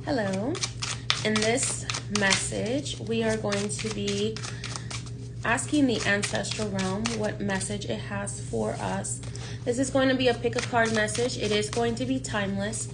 Hello. In this message, we are going to be asking the ancestral realm what message it has for us. This is going to be a pick a card message. It is going to be timeless.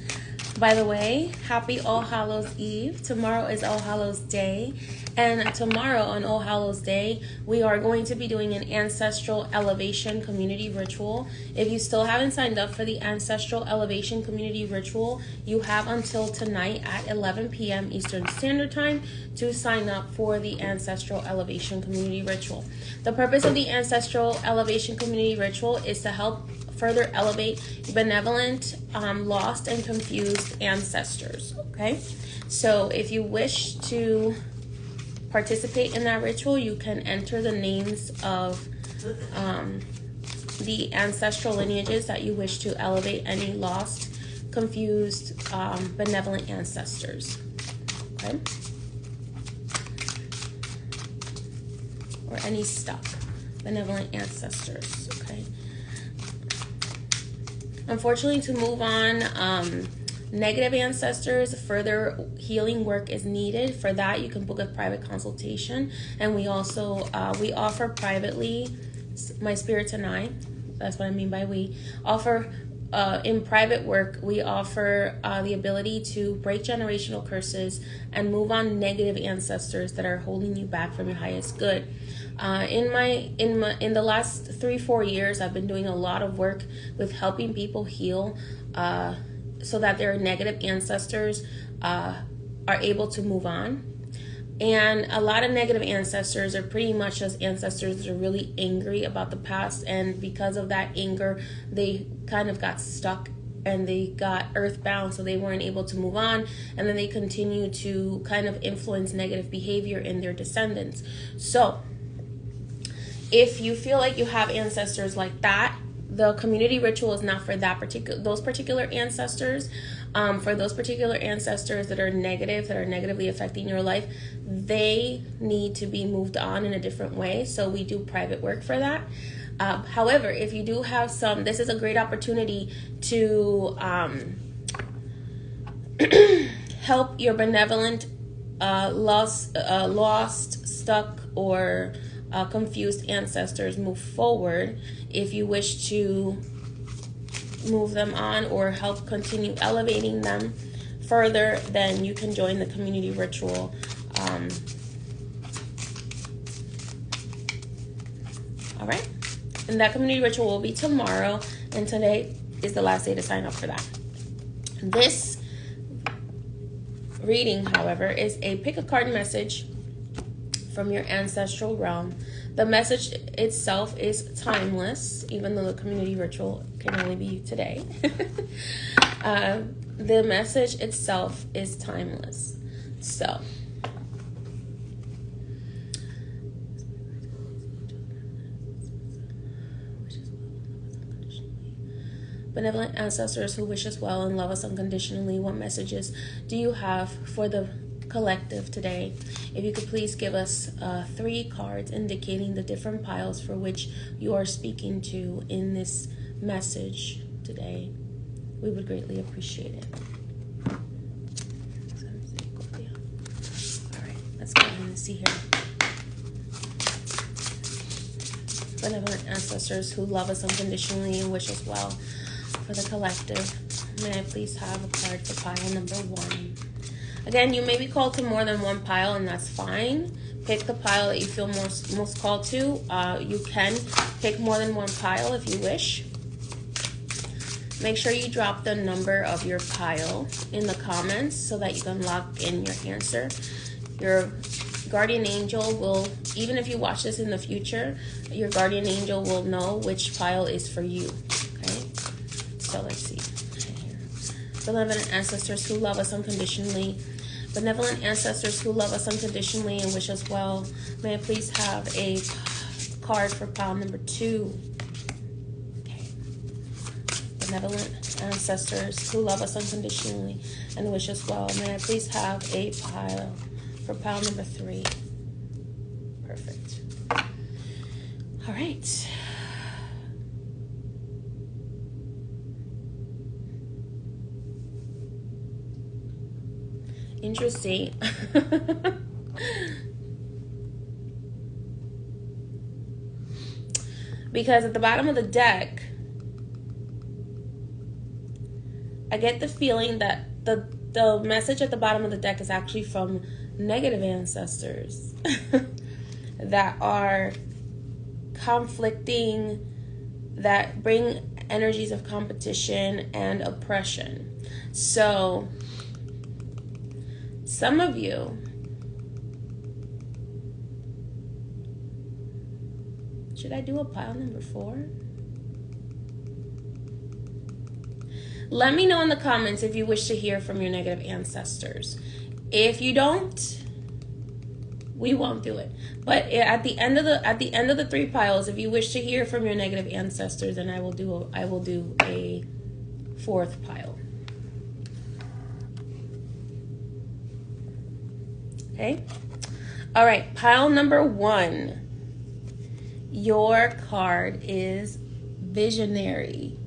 By the way, happy All Hallows Eve. Tomorrow is All Hallows Day. And tomorrow on All Hallows Day, we are going to be doing an ancestral elevation community ritual. If you still haven't signed up for the ancestral elevation community ritual, you have until tonight at 11 p.m. Eastern Standard Time to sign up for the ancestral elevation community ritual. The purpose of the ancestral elevation community ritual is to help further elevate benevolent, lost, and confused ancestors. Okay, so if you wish to participate in that ritual, you can enter the names of the ancestral lineages that you wish to elevate any lost, confused, benevolent ancestors. Okay, or any stuck benevolent ancestors. Okay. Unfortunately, to move on, negative ancestors, further healing work is needed. For that, you can book a private consultation. And we also, we offer privately, my spirits and I, that's what I mean by we, offer in private work, we offer the ability to break generational curses and move on negative ancestors that are holding you back from your highest good. In the last 3-4 years, I've been doing a lot of work with helping people heal so that their negative ancestors are able to move on. And a lot of negative ancestors are pretty much just ancestors that are really angry about the past, and because of that anger, they kind of got stuck and they got earthbound, so they weren't able to move on, and then they continue to kind of influence negative behavior in their descendants. So if you feel like you have ancestors like that, the community ritual is not for those particular ancestors. For those particular ancestors that are negatively affecting your life, they need to be moved on in a different way. So we do private work for that. However, if you do have some, this is a great opportunity to help your benevolent, lost, stuck, or confused ancestors move forward. If you wish to move them on or help continue elevating them further, then you can join the community ritual. All right, and that community ritual will be tomorrow, and today is the last day to sign up for that. This reading, however, is a pick a card message from your ancestral realm. The message itself is timeless, even though the community ritual can only be today. The message itself is timeless. So, benevolent ancestors who wish us well and love us unconditionally, what messages do you have for the collective today? If you could please give us 3 cards indicating the different piles for which you are speaking to in this message today, we would greatly appreciate it. All right, let's go ahead and see here. Benevolent ancestors who love us unconditionally and wish us well, for the collective, may I please have a card for pile number 1? Again, you may be called to more than one pile, and that's fine. Pick the pile that you feel most called to. You can pick more than one pile if you wish. Make sure you drop the number of your pile in the comments so that you can lock in your answer. Your guardian angel will, even if you watch this in the future, your guardian angel will know which pile is for you. Okay? So let's see. Benevolent ancestors who love us unconditionally. Benevolent ancestors who love us unconditionally and wish us well, may I please have a card for pile number 2? Okay. Benevolent ancestors who love us unconditionally and wish us well, may I please have a pile for pile number 3? Perfect. All right. Interesting. Because at the bottom of the deck, I get the feeling that the message at the bottom of the deck is actually from negative ancestors that are conflicting, that bring energies of competition and oppression. So some of you, should I do a pile number 4? Let me know in the comments if you wish to hear from your negative ancestors. If you don't, we won't do it. But at the end of the 3 piles, if you wish to hear from your negative ancestors, then I will do a 4th pile. Okay? All right, pile number 1. Your card is Visionary.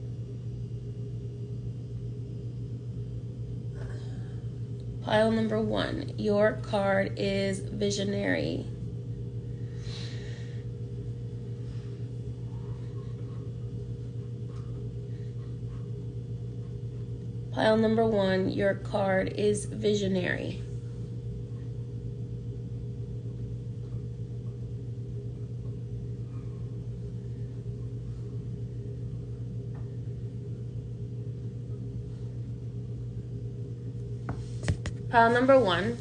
Pile number 1. Your card is Visionary. Pile number 1. Your card is Visionary. Pile number 1,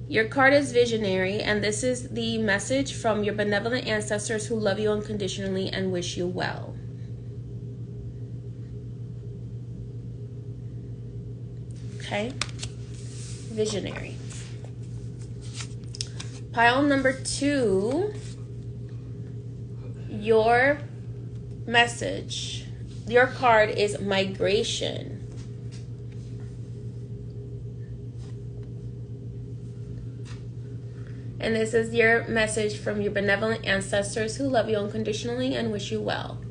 your card is Visionary, and this is the message from your benevolent ancestors who love you unconditionally and wish you well. Okay? Visionary. Pile number 2, your message, your card is Migration. And this is your message from your benevolent ancestors who love you unconditionally and wish you well.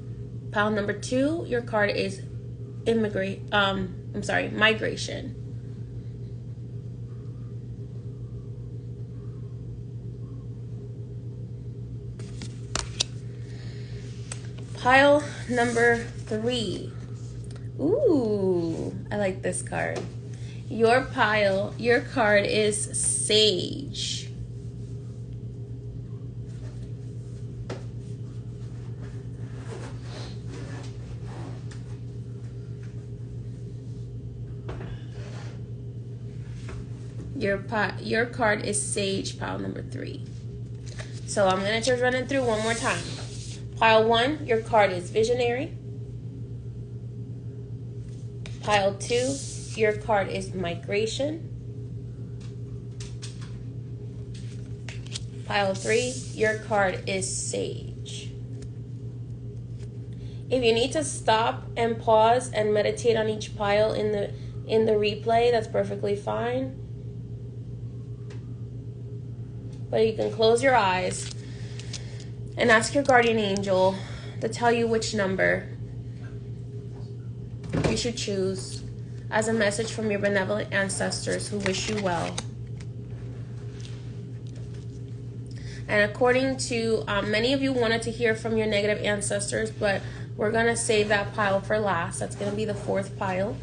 Pile number 2, your card is Migration. Pile number 3. Ooh, I like this card. Your card is Sage. Your card is Sage, pile number 3. So I'm going to just run it through one more time. Pile 1, your card is Visionary. Pile 2, your card is Migration. Pile 3, your card is Sage. If you need to stop and pause and meditate on each pile in the replay, that's perfectly fine. But you can close your eyes and ask your guardian angel to tell you which number you should choose as a message from your benevolent ancestors who wish you well. And according to many of you wanted to hear from your negative ancestors, but we're going to save that pile for last. That's going to be the 4th pile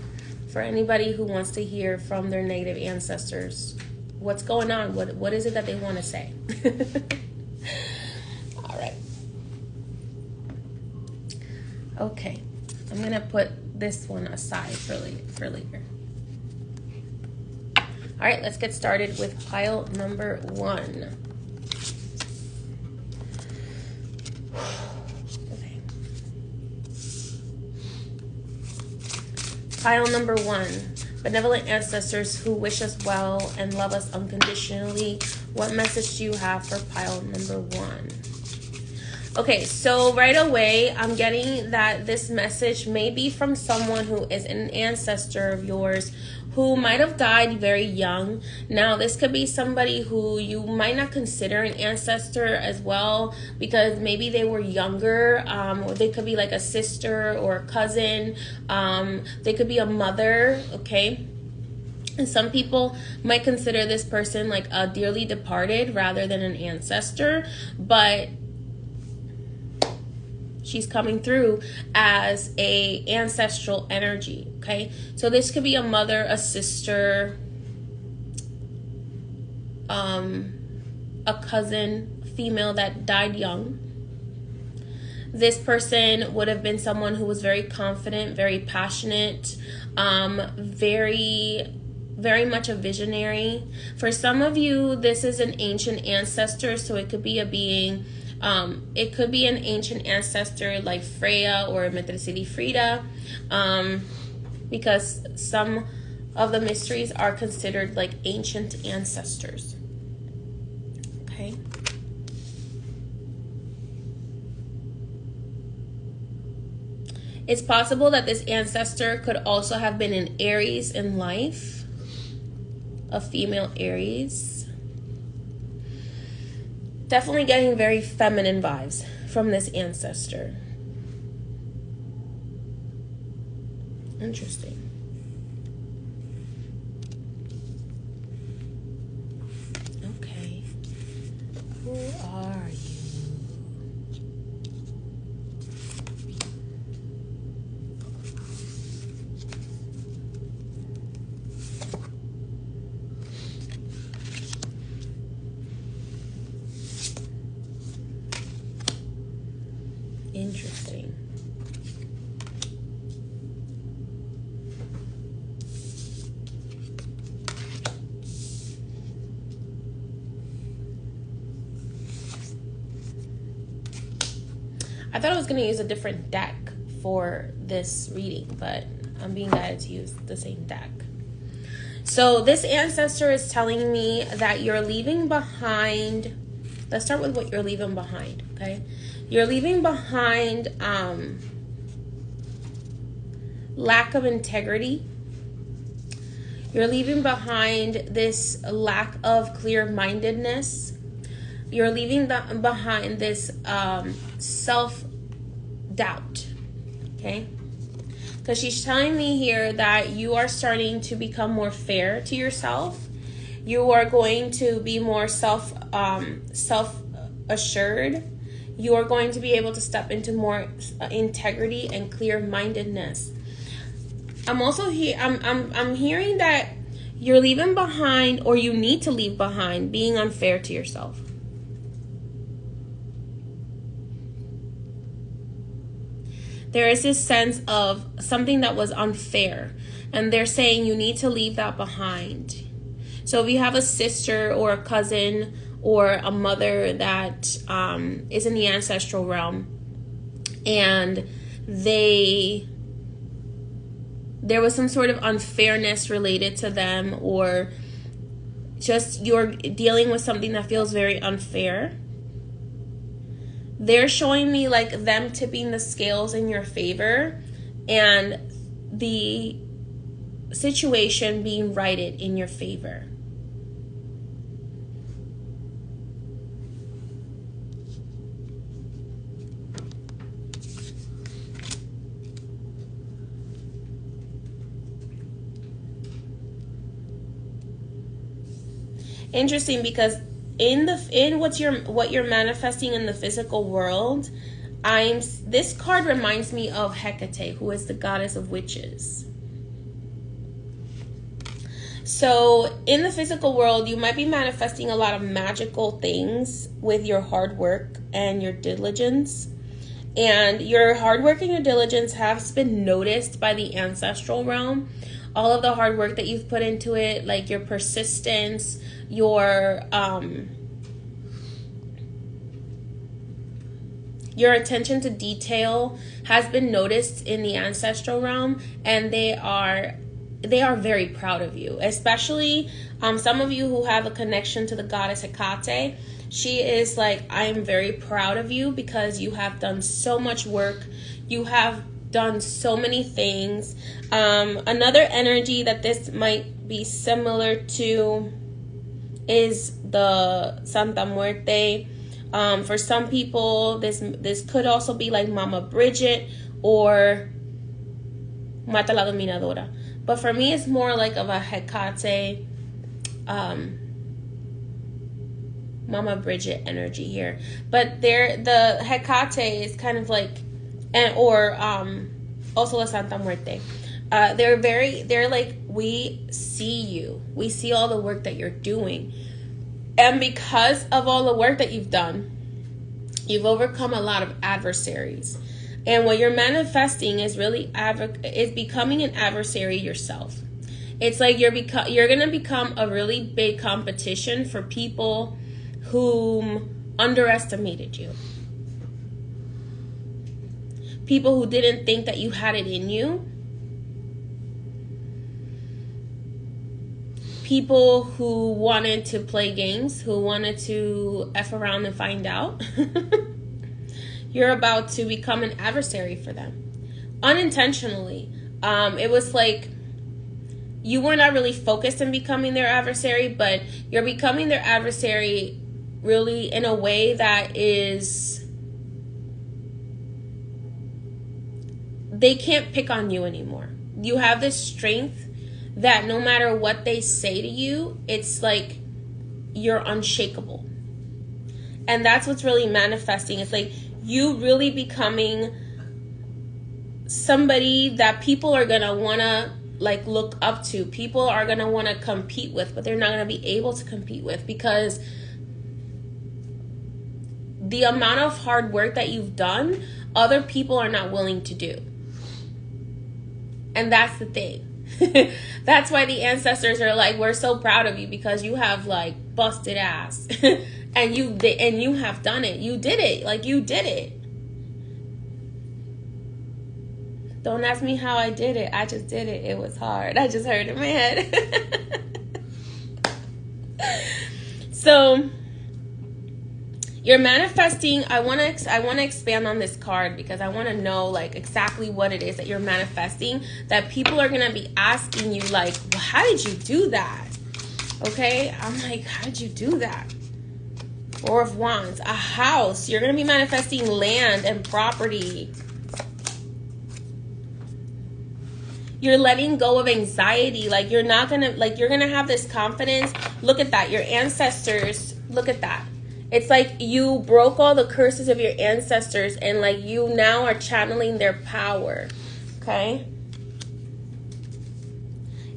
for anybody who wants to hear from their negative ancestors. What's going on? What is it that they want to say? All right. Okay. I'm going to put this one aside for later. All right, let's get started with pile number 1. Okay. Pile number 1. Benevolent ancestors who wish us well and love us unconditionally. What message do you have for pile number 1? Okay, so right away, I'm getting that this message may be from someone who is an ancestor of yours who might have died very young. Now, this could be somebody who you might not consider an ancestor as well because maybe they were younger, or they could be like a sister or a cousin. They could be a mother, okay? Some people might consider this person like a dearly departed rather than an ancestor, but she's coming through as a ancestral energy, okay? So this could be a mother, a sister, a cousin, female that died young. This person would have been someone who was very confident, very passionate, very much a visionary. For some of you, this is an ancient ancestor, so it could be a being, it could be an ancient ancestor like Freya or City Frida, because some of the mysteries are considered like ancient ancestors. Okay. It's possible that this ancestor could also have been an Aries in life, a female Aries. Definitely getting very feminine vibes from this ancestor. Interesting. Okay. Who are you? Interesting. I thought I was going to use a different deck for this reading, but I'm being guided to use the same deck. So this ancestor is telling me that you're leaving behind. Let's start with what you're leaving behind, okay? You're leaving behind lack of integrity. You're leaving behind this lack of clear-mindedness. You're leaving behind this self-doubt, okay? Because she's telling me here that you are starting to become more fair to yourself. You are going to be more self-assured. You are going to be able to step into more integrity and clear-mindedness. I'm also here. I'm hearing that you're leaving behind, or you need to leave behind, being unfair to yourself. There is this sense of something that was unfair, and they're saying you need to leave that behind. So if you have a sister or a cousin or a mother that is in the ancestral realm, and there was some sort of unfairness related to them, or just you're dealing with something that feels very unfair, they're showing me like them tipping the scales in your favor and the situation being righted in your favor. Interesting, because in what you're manifesting in the physical world, this card reminds me of Hecate, who is the goddess of witches. So in the physical world, you might be manifesting a lot of magical things with your hard work and your diligence. And your hard work and your diligence has been noticed by the ancestral realm. All of the hard work that you've put into it, like your persistence, your attention to detail has been noticed in the ancestral realm, and they are very proud of you. Especially some of you who have a connection to the goddess Hecate. She is like, I am very proud of you because you have done so much work. You have done so many things. Another energy that this might be similar to is the Santa Muerte. For some people, this could also be like Mama Bridget or Mata la Dominadora. But for me, it's more like of a Hecate, Mama Bridget energy here. But the Hecate is kind of like, or also La Santa Muerte. They're like, we see you. We see all the work that you're doing. And because of all the work that you've done, you've overcome a lot of adversaries. And what you're manifesting is really is becoming an adversary yourself. It's like you're going to become a really big competition for people whom underestimated you. People who didn't think that you had it in you. People who wanted to play games, who wanted to F around and find out. You're about to become an adversary for them. Unintentionally. It was like you were not really focused on becoming their adversary, but you're becoming their adversary really in a way that is, they can't pick on you anymore. You have this strength that no matter what they say to you, it's like you're unshakable. And that's what's really manifesting. It's like you really becoming somebody that people are going to want to like look up to. People are going to want to compete with, but they're not going to be able to compete with because the amount of hard work that you've done, other people are not willing to do. And that's the thing. That's why the ancestors are like, we're so proud of you because you have like busted ass. and you have done it. You did it. Like you did it. Don't ask me how I did it. I just did it. It was hard. I just heard it in my head. So you're manifesting. I want to expand on this card because I want to know like exactly what it is that you're manifesting, that people are going to be asking you like, well, how did you do that? Okay. I'm like, how did you do that? Four of Wands, a house. You're going to be manifesting land and property. You're letting go of anxiety. Like you're not going to, like you're going to have this confidence. Look at that. Your ancestors, look at that. It's like you broke all the curses of your ancestors and like you now are channeling their power. Okay?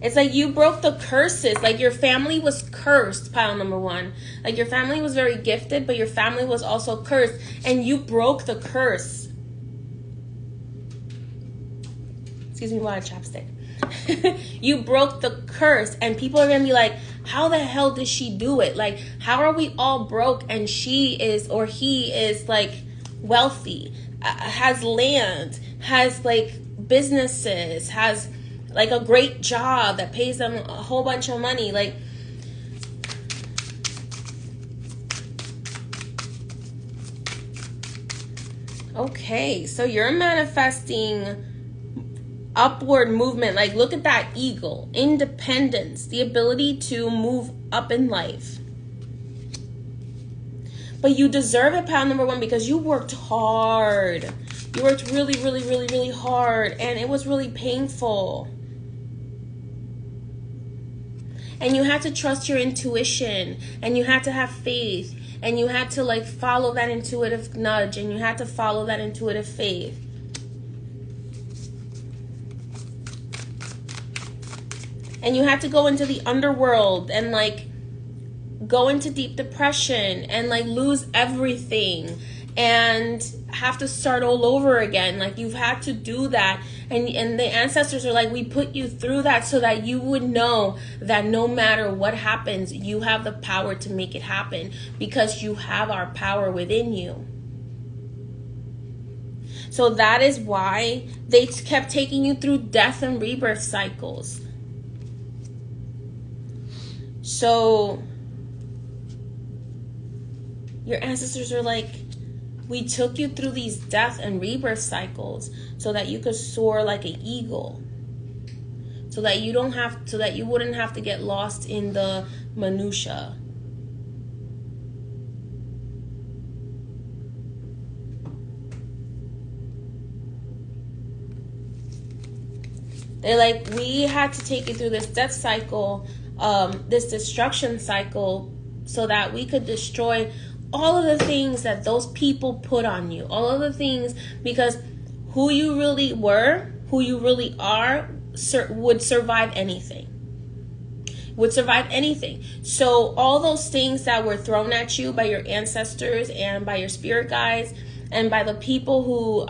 It's like you broke the curses. Like your family was cursed, pile number one. Like your family was very gifted, but your family was also cursed. And you broke the curse. Excuse me, water chapstick. You broke the curse. And people are going to be like, how the hell did she do it? Like, how are we all broke and she is or he is like wealthy, has land, has like businesses, has like a great job that pays them a whole bunch of money? Like, okay, so you're manifesting upward movement. Like look at that eagle, independence, the ability to move up in life. But you deserve it, pal number one, because you worked hard. You worked really, really, really, really hard, and it was really painful. And you had to trust your intuition, and you had to have faith, and you had to like follow that intuitive nudge, and you had to follow that intuitive faith. And you had to go into the underworld and like go into deep depression and like lose everything and have to start all over again. Like you've had to do that. And the ancestors are like, we put you through that so that you would know that no matter what happens, you have the power to make it happen because you have our power within you. So that is why they kept taking you through death and rebirth cycles. So your ancestors are like, we took you through these death and rebirth cycles so that you could soar like an eagle. So that you wouldn't have to get lost in the minutia. They're like, we had to take you through this death cycle, this destruction cycle, so that we could destroy all of the things that those people put on you. All of the things, because who you really were, who you really are, would survive anything. Would survive anything. So all those things that were thrown at you by your ancestors and by your spirit guides and by the people who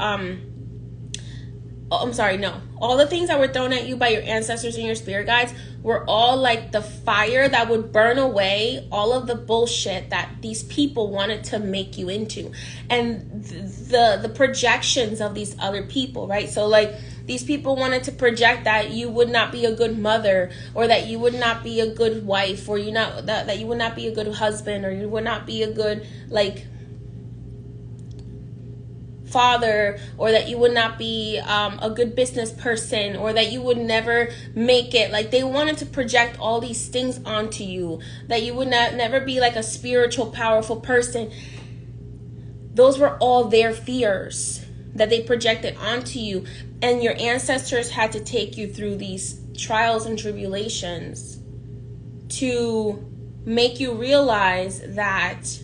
all the things that were thrown at you by your ancestors and your spirit guides were all like the fire that would burn away all of the bullshit that these people wanted to make you into, and the projections of these other people, right? So like, these people wanted to project that you would not be a good mother, or that you would not be a good wife, or that you would not be a good husband, or you would not be a good like father, or that you would not be a good business person, or that you would never make it. Like, they wanted to project all these things onto you, that you would never be like a spiritual, powerful person. Those were all their fears that they projected onto you. And your ancestors had to take you through these trials and tribulations to make you realize that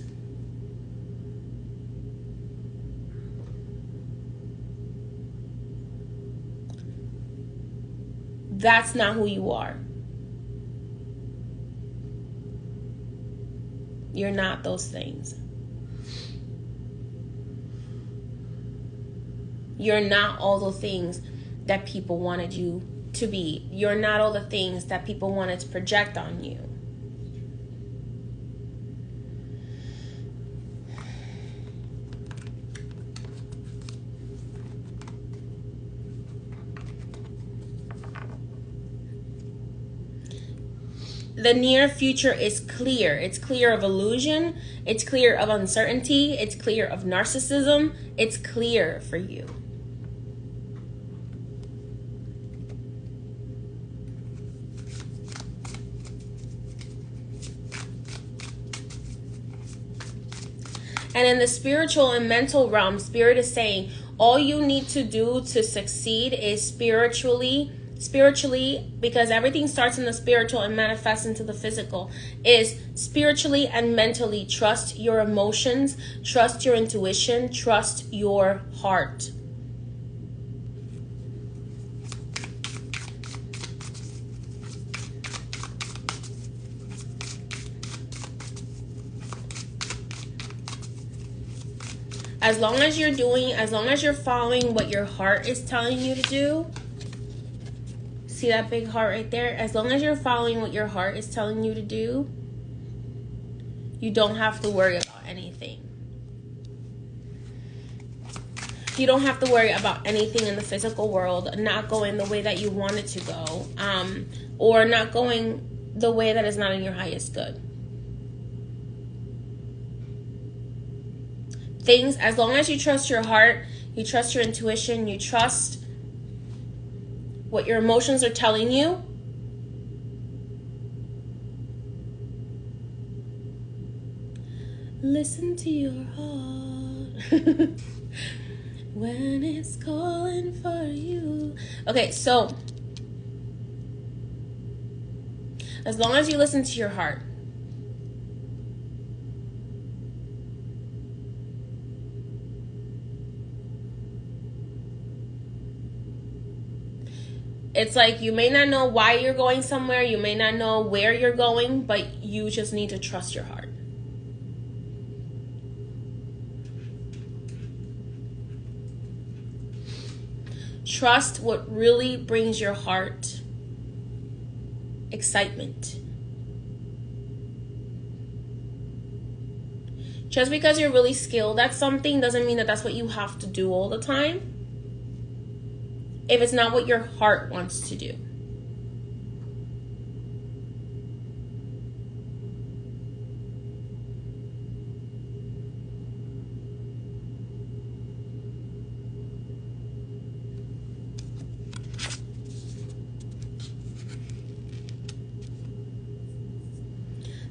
that's not who you are. You're not those things. You're not all the things that people wanted you to be. You're not all the things that people wanted to project on you. The near future is clear. It's clear of illusion. It's clear of uncertainty. It's clear of narcissism. It's clear for you. And in the spiritual and mental realm, Spirit is saying all you need to do to succeed is spiritually, because everything starts in the spiritual and manifests into the physical, is spiritually and mentally trust your emotions, trust your intuition, trust your heart. As long as you're following what your heart is telling you to do, see that big heart right there? As long as you're following what your heart is telling you to do, you don't have to worry about anything. You don't have to worry about anything in the physical world not going the way that you want it to go, or not going the way that is not in your highest good. Things, as long as you trust your heart, you trust your intuition, you trust what your emotions are telling you, listen to your heart when it's calling for you. Okay, so as long as you listen to your heart, it's like, you may not know why you're going somewhere, you may not know where you're going, but you just need to trust your heart. Trust what really brings your heart excitement. Just because you're really skilled at something doesn't mean that that's what you have to do all the time, if it's not what your heart wants to do.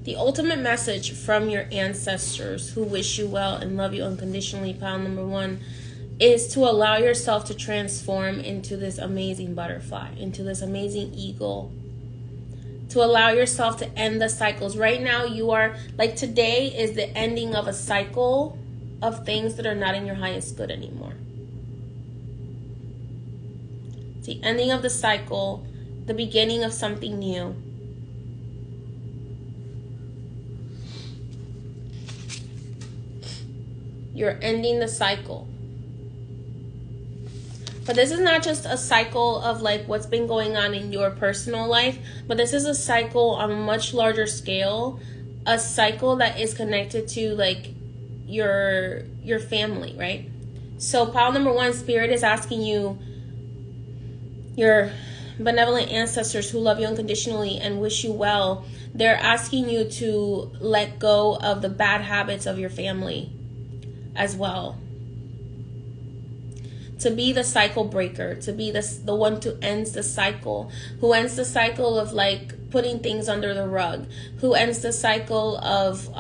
The ultimate message from your ancestors who wish you well and love you unconditionally, pile number 1. is to allow yourself to transform into this amazing butterfly, into this amazing eagle. To allow yourself to end the cycles. Right now, you are, like, today is the ending of a cycle of things that are not in your highest good anymore. It's the ending of the cycle, the beginning of something new. You're ending the cycle. But this is not just a cycle of like what's been going on in your personal life, but this is a cycle on a much larger scale, a cycle that is connected to like your family, right? So pile number 1, Spirit is asking you, your benevolent ancestors who love you unconditionally and wish you well, they're asking you to let go of the bad habits of your family as well. To be the cycle breaker, to be the one who ends the cycle, who ends the cycle of like putting things under the rug, who ends the cycle of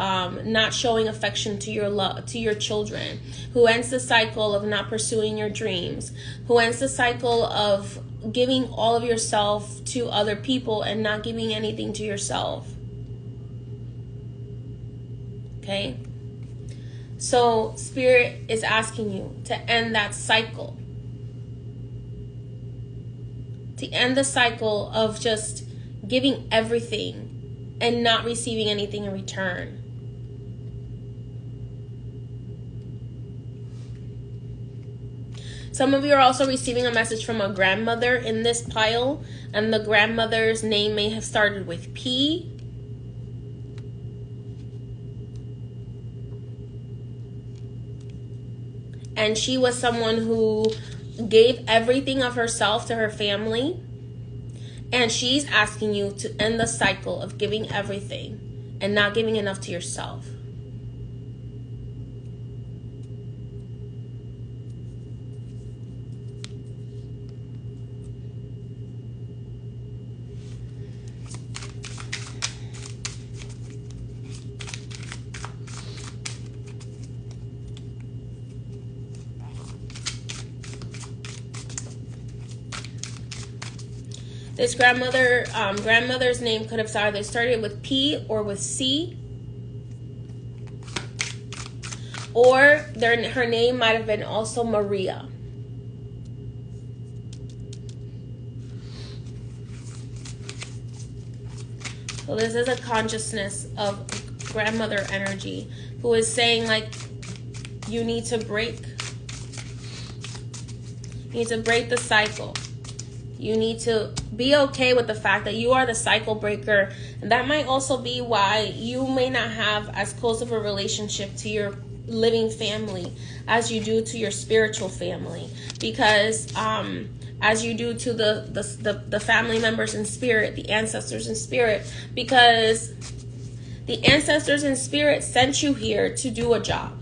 not showing affection to your children, who ends the cycle of not pursuing your dreams, who ends the cycle of giving all of yourself to other people and not giving anything to yourself. Okay? So Spirit is asking you to end that cycle. To end the cycle of just giving everything and not receiving anything in return. Some of you are also receiving a message from a grandmother in this pile, and the grandmother's name may have started with P. And she was someone who gave everything of herself to her family. And she's asking you to end the cycle of giving everything and not giving enough to yourself. This grandmother's name could have either started with P or with C. Or her name might have been also Maria. So this is a consciousness of grandmother energy who is saying like, you need to break. You need to break the cycle. You need to be okay with the fact that you are the cycle breaker. And that might also be why you may not have as close of a relationship to your living family as you do to your spiritual family. Because as you do to the family members in spirit, the ancestors in spirit. Because the ancestors in spirit sent you here to do a job.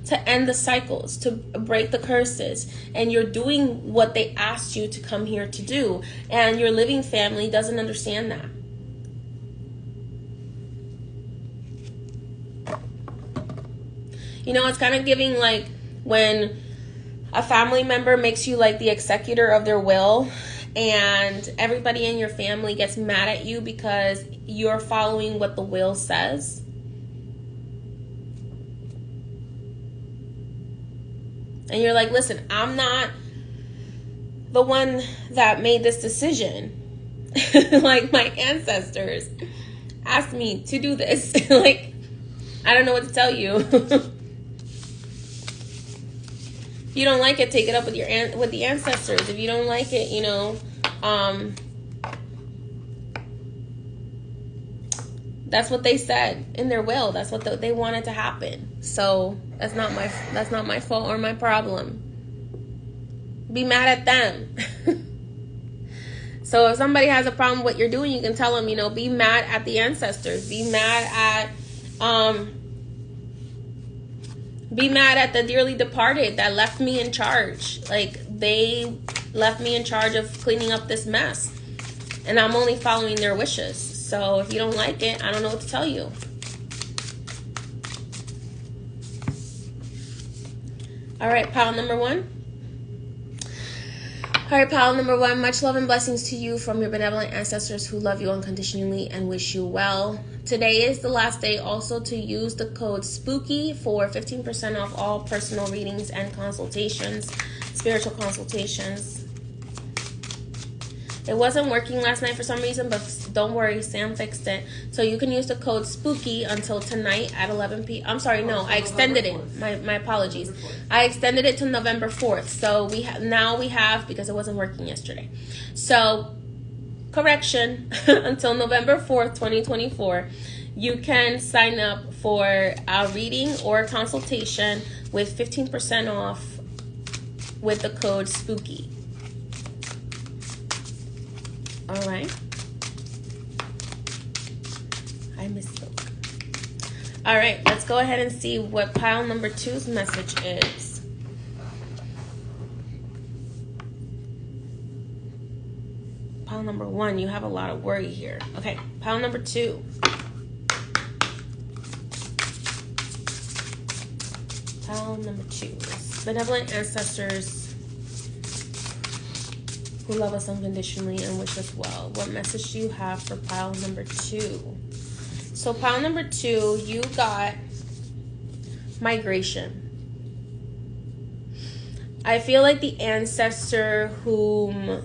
To end the cycles, to break the curses. And you're doing what they asked you to come here to do. And your living family doesn't understand that. You know, it's kind of giving like when a family member makes you like the executor of their will. And everybody in your family gets mad at you because you're following what the will says. And you're like, listen, I'm not the one that made this decision. Like, my ancestors asked me to do this. Like, I don't know what to tell you. If you don't like it, take it up with with the ancestors. If you don't like it, you know, that's what they said in their will. That's what they wanted to happen. So that's not my fault or my problem. Be mad at them. So if somebody has a problem with what you're doing, you can tell them, you know, be mad at the ancestors. Be mad at the dearly departed that left me in charge. Like, they left me in charge of cleaning up this mess. And I'm only following their wishes. So if you don't like it, I don't know what to tell you. All right, pile number 1. All right, pile number 1. Much love and blessings to you from your benevolent ancestors who love you unconditionally and wish you well. Today is the last day also to use the code SPOOKY for 15% off all personal readings and consultations, spiritual consultations. It wasn't working last night for some reason, but don't worry, Sam fixed it. So you can use the code SPOOKY until tonight at 11 p.m. I'm sorry, no, I extended it. My apologies. I extended it to November 4th. So now we have, because it wasn't working yesterday. So, correction, until November 4th, 2024, you can sign up for a reading or a consultation with 15% off with the code SPOOKY. All right. I misspoke. All right, let's go ahead and see what pile number 2's message is. Pile number 1, you have a lot of worry here. Okay, pile number 2. Pile number 2 is benevolent ancestors who love us unconditionally and wish us well. What message do you have for pile number 2? So pile number 2, you got migration. I feel like the ancestor whom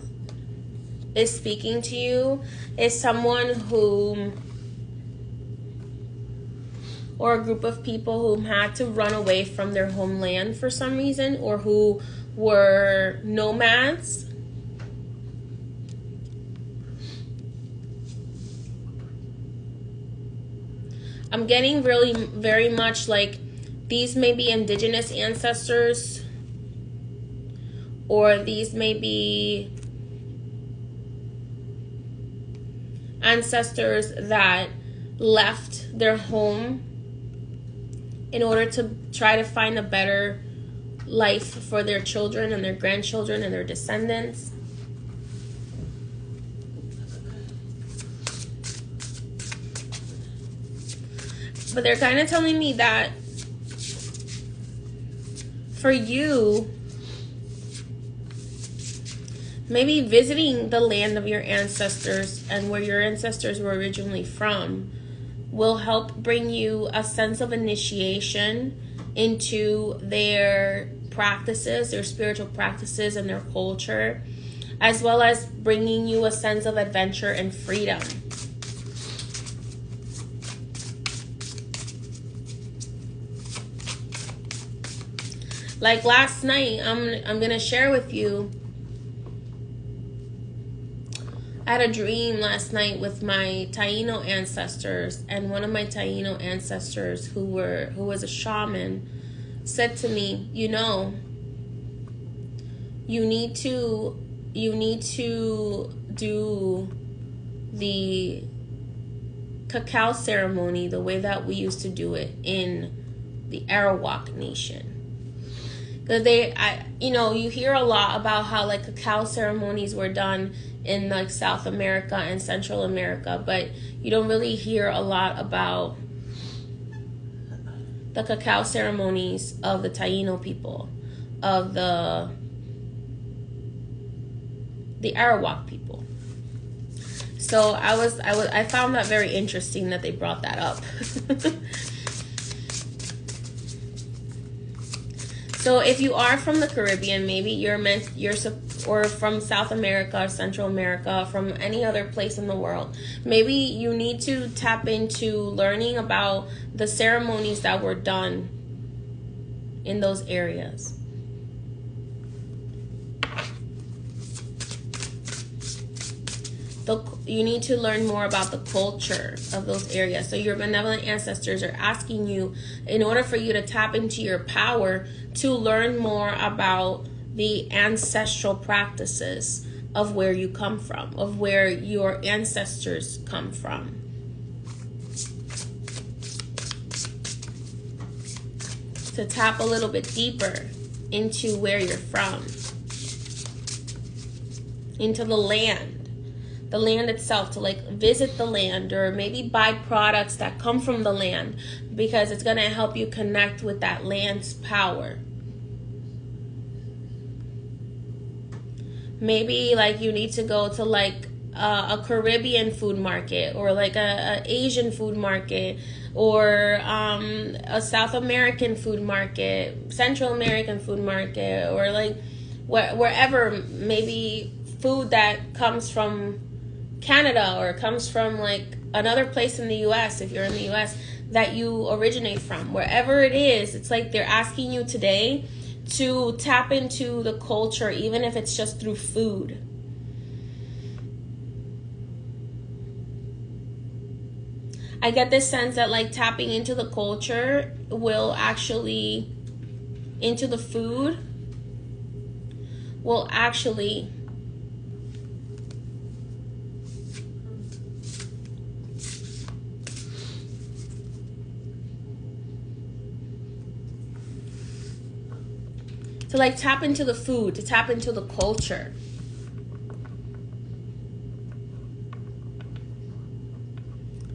is speaking to you is someone whom, or a group of people whom had to run away from their homeland for some reason, or who were nomads. I'm getting really very much like these may be indigenous ancestors, or these may be ancestors that left their home in order to try to find a better life for their children and their grandchildren and their descendants. But they're kind of telling me that for you, maybe visiting the land of your ancestors and where your ancestors were originally from will help bring you a sense of initiation into their practices, their spiritual practices and their culture, as well as bringing you a sense of adventure and freedom. Like last night, I'm gonna share with you. I had a dream last night with my Taino ancestors, and one of my Taino ancestors who was a shaman said to me, you know, you need to do the cacao ceremony the way that we used to do it in the Arawak Nation. Because you hear a lot about how like cacao ceremonies were done in like South America and Central America, but you don't really hear a lot about the cacao ceremonies of the Taino people, of the Arawak people. So I found that very interesting that they brought that up. So if you are from the Caribbean, maybe or from South America or Central America, from any other place in the world, maybe you need to tap into learning about the ceremonies that were done in those areas. You need to learn more about the culture of those areas. So your benevolent ancestors are asking you, in order for you to tap into your power, to learn more about the ancestral practices of where you come from, of where your ancestors come from. To tap a little bit deeper into where you're from, into the land itself, to like visit the land, or maybe buy products that come from the land, because it's going to help you connect with that land's power. Maybe like you need to go to like a Caribbean food market, or like a Asian food market, or a South American food market, Central American food market, or like wherever, maybe food that comes from Canada or comes from like another place in the US, if you're in the US, that you originate from. Wherever it is, it's like they're asking you today to tap into the culture, even if it's just through food. I get this sense that like tapping into the culture will actually, into the food, will actually to like tap into the food, to tap into the culture.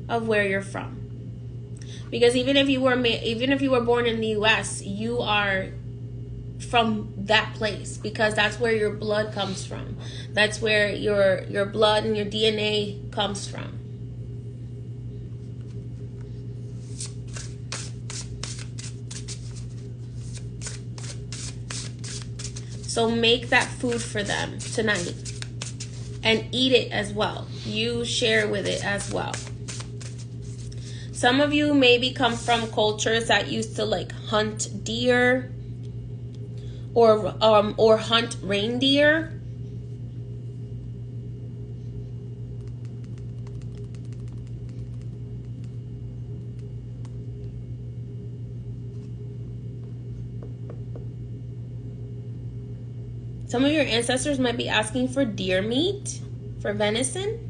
Of where you're from. Because even if you were born in the US, you are from that place, because that's where your blood comes from. That's where your blood and your DNA comes from. So make that food for them tonight and eat it as well. You share with it as well. Some of you maybe come from cultures that used to like hunt deer or hunt reindeer. Some of your ancestors might be asking for deer meat, for venison.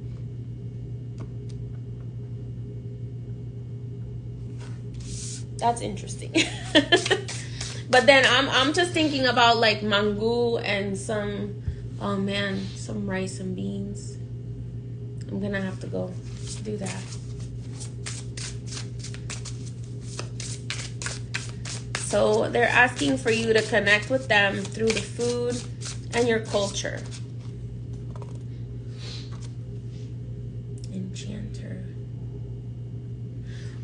That's interesting. But then I'm just thinking about like mango and some, oh man, some rice and beans. I'm gonna have to go do that. So they're asking for you to connect with them through the food and your culture. Enchanter.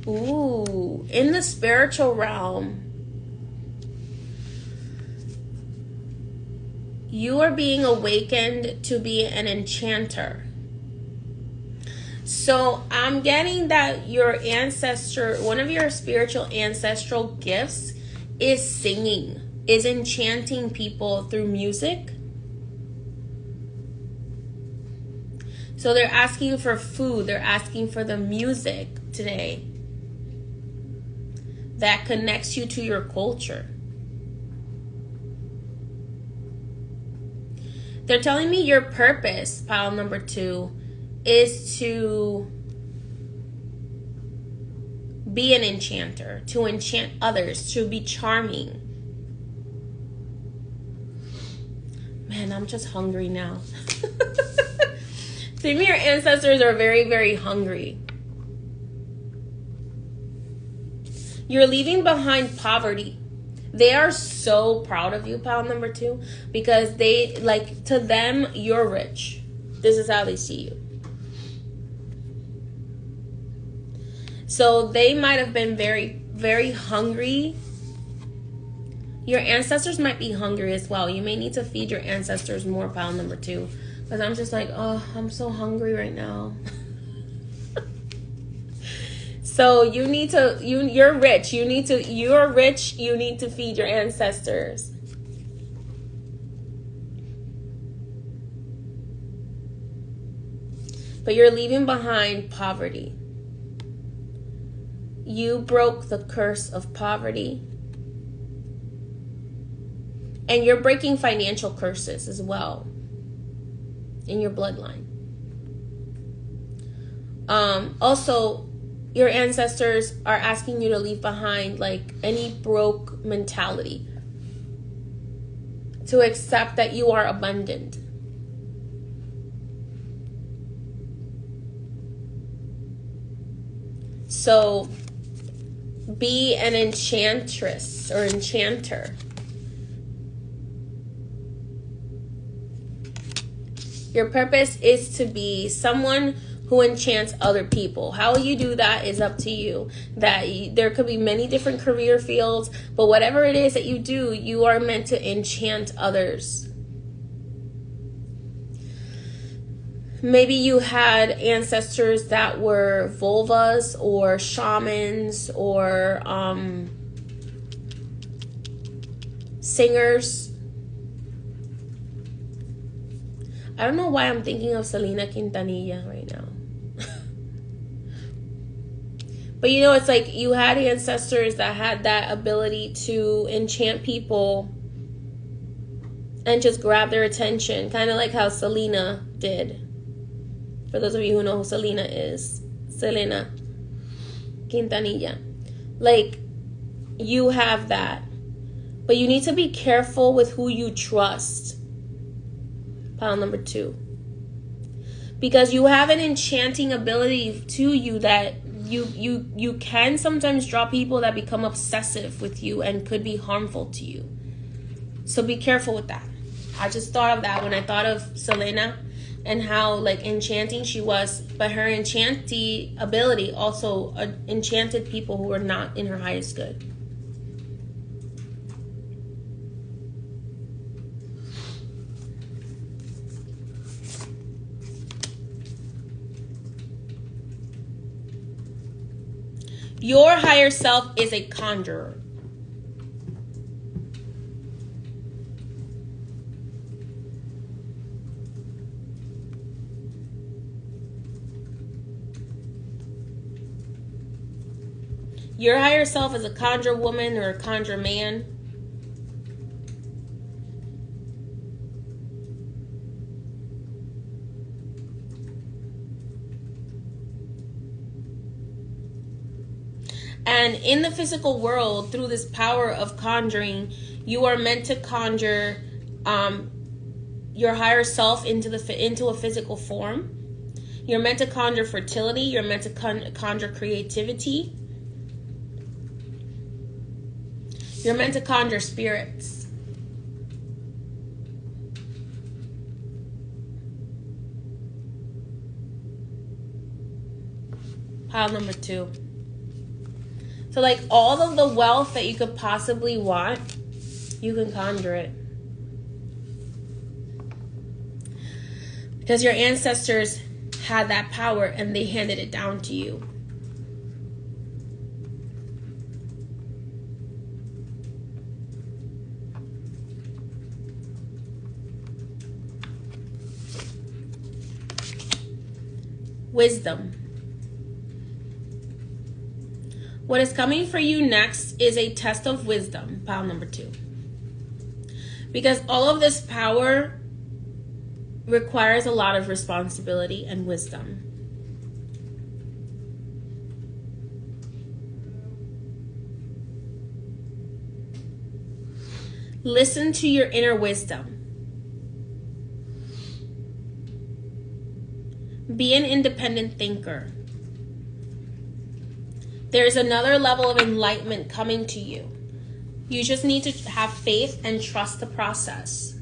Ooh, in the spiritual realm, you are being awakened to be an enchanter. So I'm getting that your ancestor, one of your spiritual ancestral gifts is singing, is enchanting people through music. So they're asking for food, they're asking for the music today that connects you to your culture. They're telling me your purpose, pile number 2, is to be an enchanter, to enchant others, to be charming. Man, I'm just hungry now. Some of your ancestors are very, very hungry. You're leaving behind poverty. They are so proud of you, pile number 2, because they, like, to them, you're rich. This is how they see you. So they might have been very, very hungry. Your ancestors might be hungry as well. You may need to feed your ancestors more, pile number 2. Because I'm just like, oh, I'm so hungry right now. So you need to, you're rich. You're rich. You need to feed your ancestors. But you're leaving behind poverty. You broke the curse of poverty. And you're breaking financial curses as well in your bloodline. Also, your ancestors are asking you to leave behind like any broke mentality, to accept that you are abundant. So be an enchantress or enchanter. Your purpose is to be someone who enchants other people. How you do that is up to you. There could be many different career fields, but whatever it is that you do, you are meant to enchant others. Maybe you had ancestors that were vulvas or shamans or singers. I don't know why I'm thinking of Selena Quintanilla right now. But you know, it's like you had ancestors that had that ability to enchant people and just grab their attention. Kind of like how Selena did. For those of you who know who Selena is. Selena Quintanilla. Like, you have that. But you need to be careful with who you trust. Pile number 2. Because you have an enchanting ability to you that you can sometimes draw people that become obsessive with you and could be harmful to you. So be careful with that. I just thought of that when I thought of Selena and how like enchanting she was, but her enchanting ability also enchanted people who were not in her highest good. Your higher self is a conjurer. Your higher self is a conjure woman or a conjure man. And in the physical world, through this power of conjuring, you are meant to conjure your higher self into a physical form. You're meant to conjure fertility. You're meant to conjure creativity. You're meant to conjure spirits. Pile number 2. So like all of the wealth that you could possibly want, you can conjure it. Because your ancestors had that power and they handed it down to you. Wisdom. What is coming for you next is a test of wisdom, pile number 2. Because all of this power requires a lot of responsibility and wisdom. Listen to your inner wisdom. Be an independent thinker. There's another level of enlightenment coming to you. You just need to have faith and trust the process.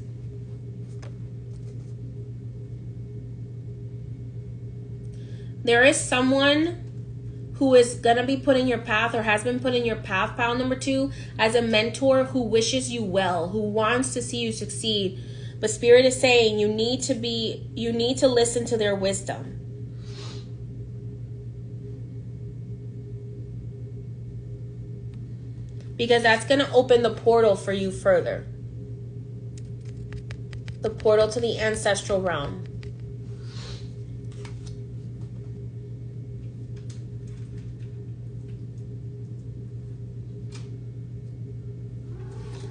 There is someone who is going to be put in your path or has been put in your path, pile number 2, as a mentor who wishes you well, who wants to see you succeed. But Spirit is saying you need to listen to their wisdom. Because that's going to open the portal for you further. The portal to the ancestral realm.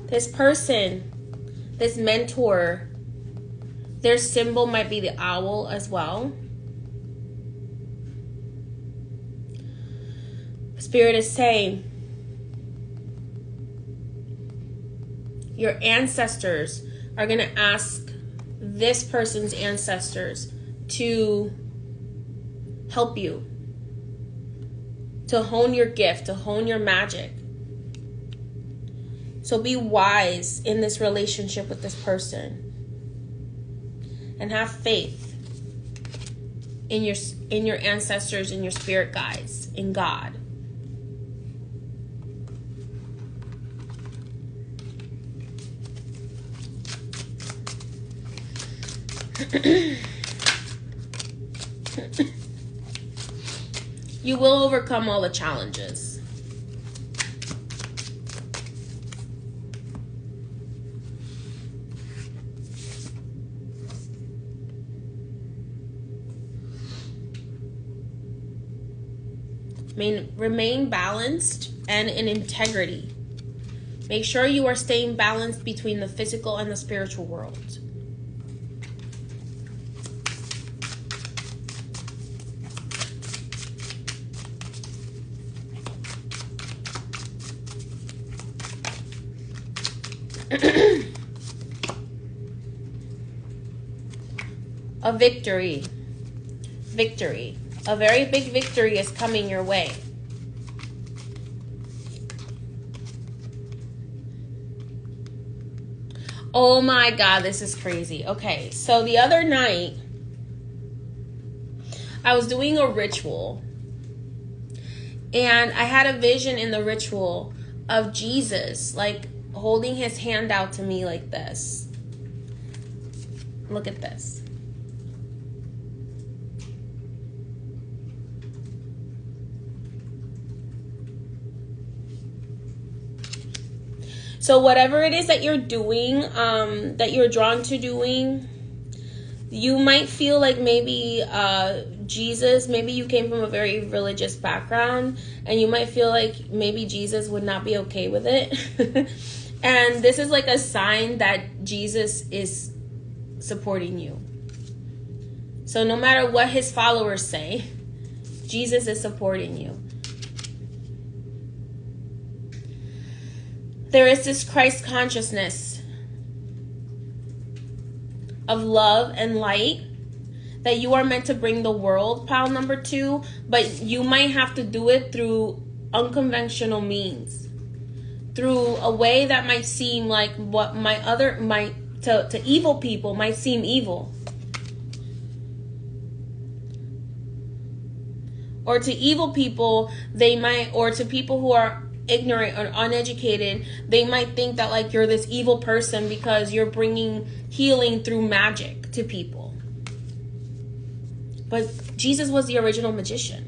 This person, this mentor, their symbol might be the owl as well. Spirit is saying, your ancestors are going to ask this person's ancestors to help you, to hone your gift, to hone your magic. So be wise in this relationship with this person. and have faith in your ancestors, in your spirit guides, in God. You will overcome all the challenges. Remain balanced and in integrity. Make sure you are staying balanced between the physical and the spiritual world. A victory. Victory. A very big victory is coming your way. Oh my God, this is crazy. Okay, so the other night, I was doing a ritual. And I had a vision in the ritual of Jesus, like, holding his hand out to me like this. Look at this. So whatever it is that you're doing, that you're drawn to doing, you might feel like maybe Jesus, maybe you came from a very religious background, and you might feel like maybe Jesus would not be okay with it. And this is like a sign that Jesus is supporting you. So no matter what his followers say, Jesus is supporting you. There is this Christ consciousness of love and light that you are meant to bring the world, pile number 2, but you might have to do it through unconventional means, through a way that might seem like what to evil people might seem evil, or to evil people or to people who are ignorant or uneducated, they might think that like you're this evil person because you're bringing healing through magic to people. But Jesus was the original magician.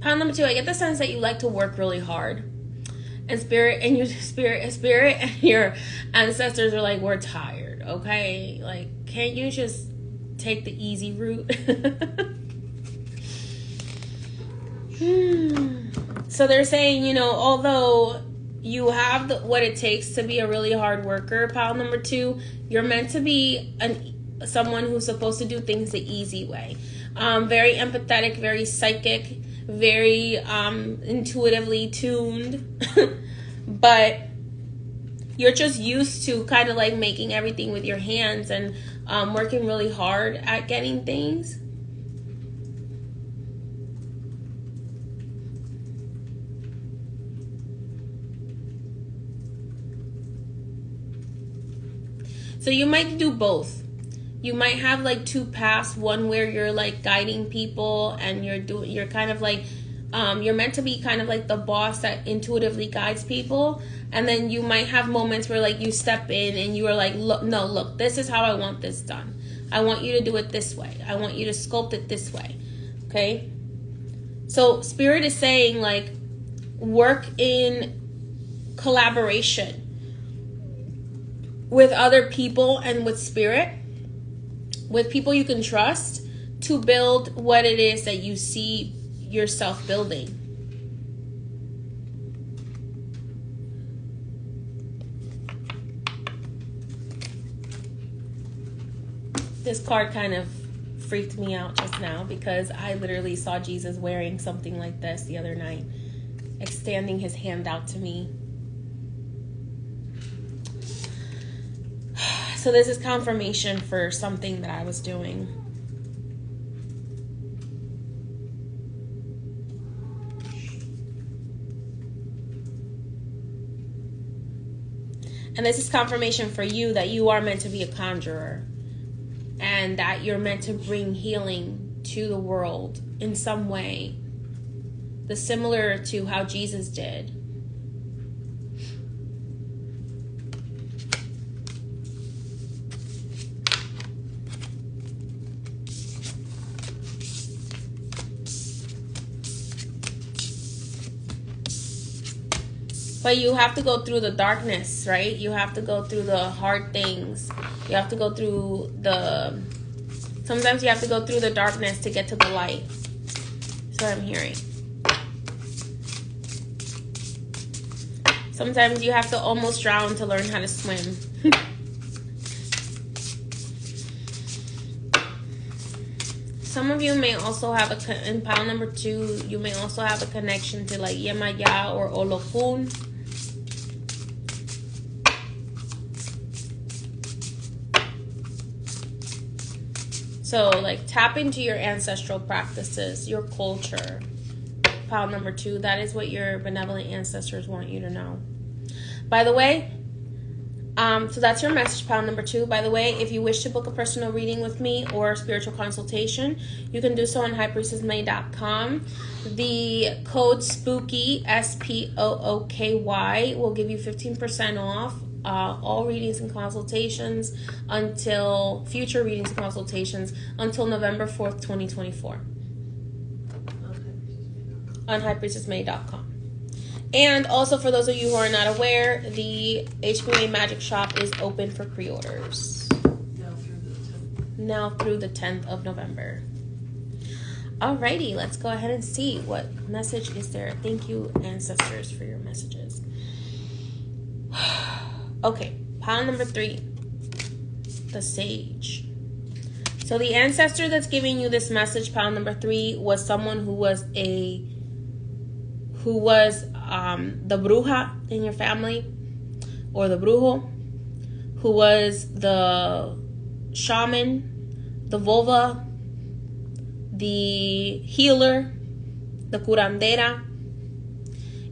Pile number 2, I get the sense that you like to work really hard. And spirit and your ancestors are like, we're tired, okay? Like, can't you just take the easy route? So they're saying, you know, although you have what it takes to be a really hard worker, pile number 2, you're meant to be someone who's supposed to do things the easy way. Very empathetic, very psychic, very intuitively tuned. But you're just used to kind of like making everything with your hands and working really hard at getting things. So you might do both. You might have like 2 paths, one where you're like guiding people and you're kind of like, you're meant to be kind of like the boss that intuitively guides people. And then you might have moments where like you step in and you are like, look, this is how I want this done. I want you to do it this way. I want you to sculpt it this way. Okay. So Spirit is saying like, work in collaboration with other people and with Spirit, with people you can trust, to build what it is that you see yourself building. This card kind of freaked me out just now because I literally saw Jesus wearing something like this the other night, extending his hand out to me. So this is confirmation for something that I was doing. And this is confirmation for you that you are meant to be a conjurer and that you're meant to bring healing to the world in some way, similar to how Jesus did. But you have to go through the darkness, right? You have to go through the hard things. You have to go through sometimes you have to go through the darkness to get to the light. That's what I'm hearing. Sometimes you have to almost drown to learn how to swim. Some of you may also have in pile number 2, you may also have a connection to like Yemaya or Olokun. So, like, tap into your ancestral practices, your culture. Pile number 2, that is what your benevolent ancestors want you to know. By the way, so that's your message, pile number 2. By the way, if you wish to book a personal reading with me or a spiritual consultation, you can do so on highpriestessmay.com. The code SPOOKY, SPOOKY, will give you 15% off all readings and consultations until future readings and consultations until November 4th, 2024 on highpriestessmay.com. And also, for those of you who are not aware, the HPMA Magic Shop is open for pre-orders now through the 10th of November. Alrighty, let's go ahead and see what message is there. Thank you, ancestors, for your messages. Okay, pile number 3, the Sage. So the ancestor that's giving you this message, pile number 3, was someone who was the bruja in your family, or the brujo, who was the shaman, the vulva, the healer, the curandera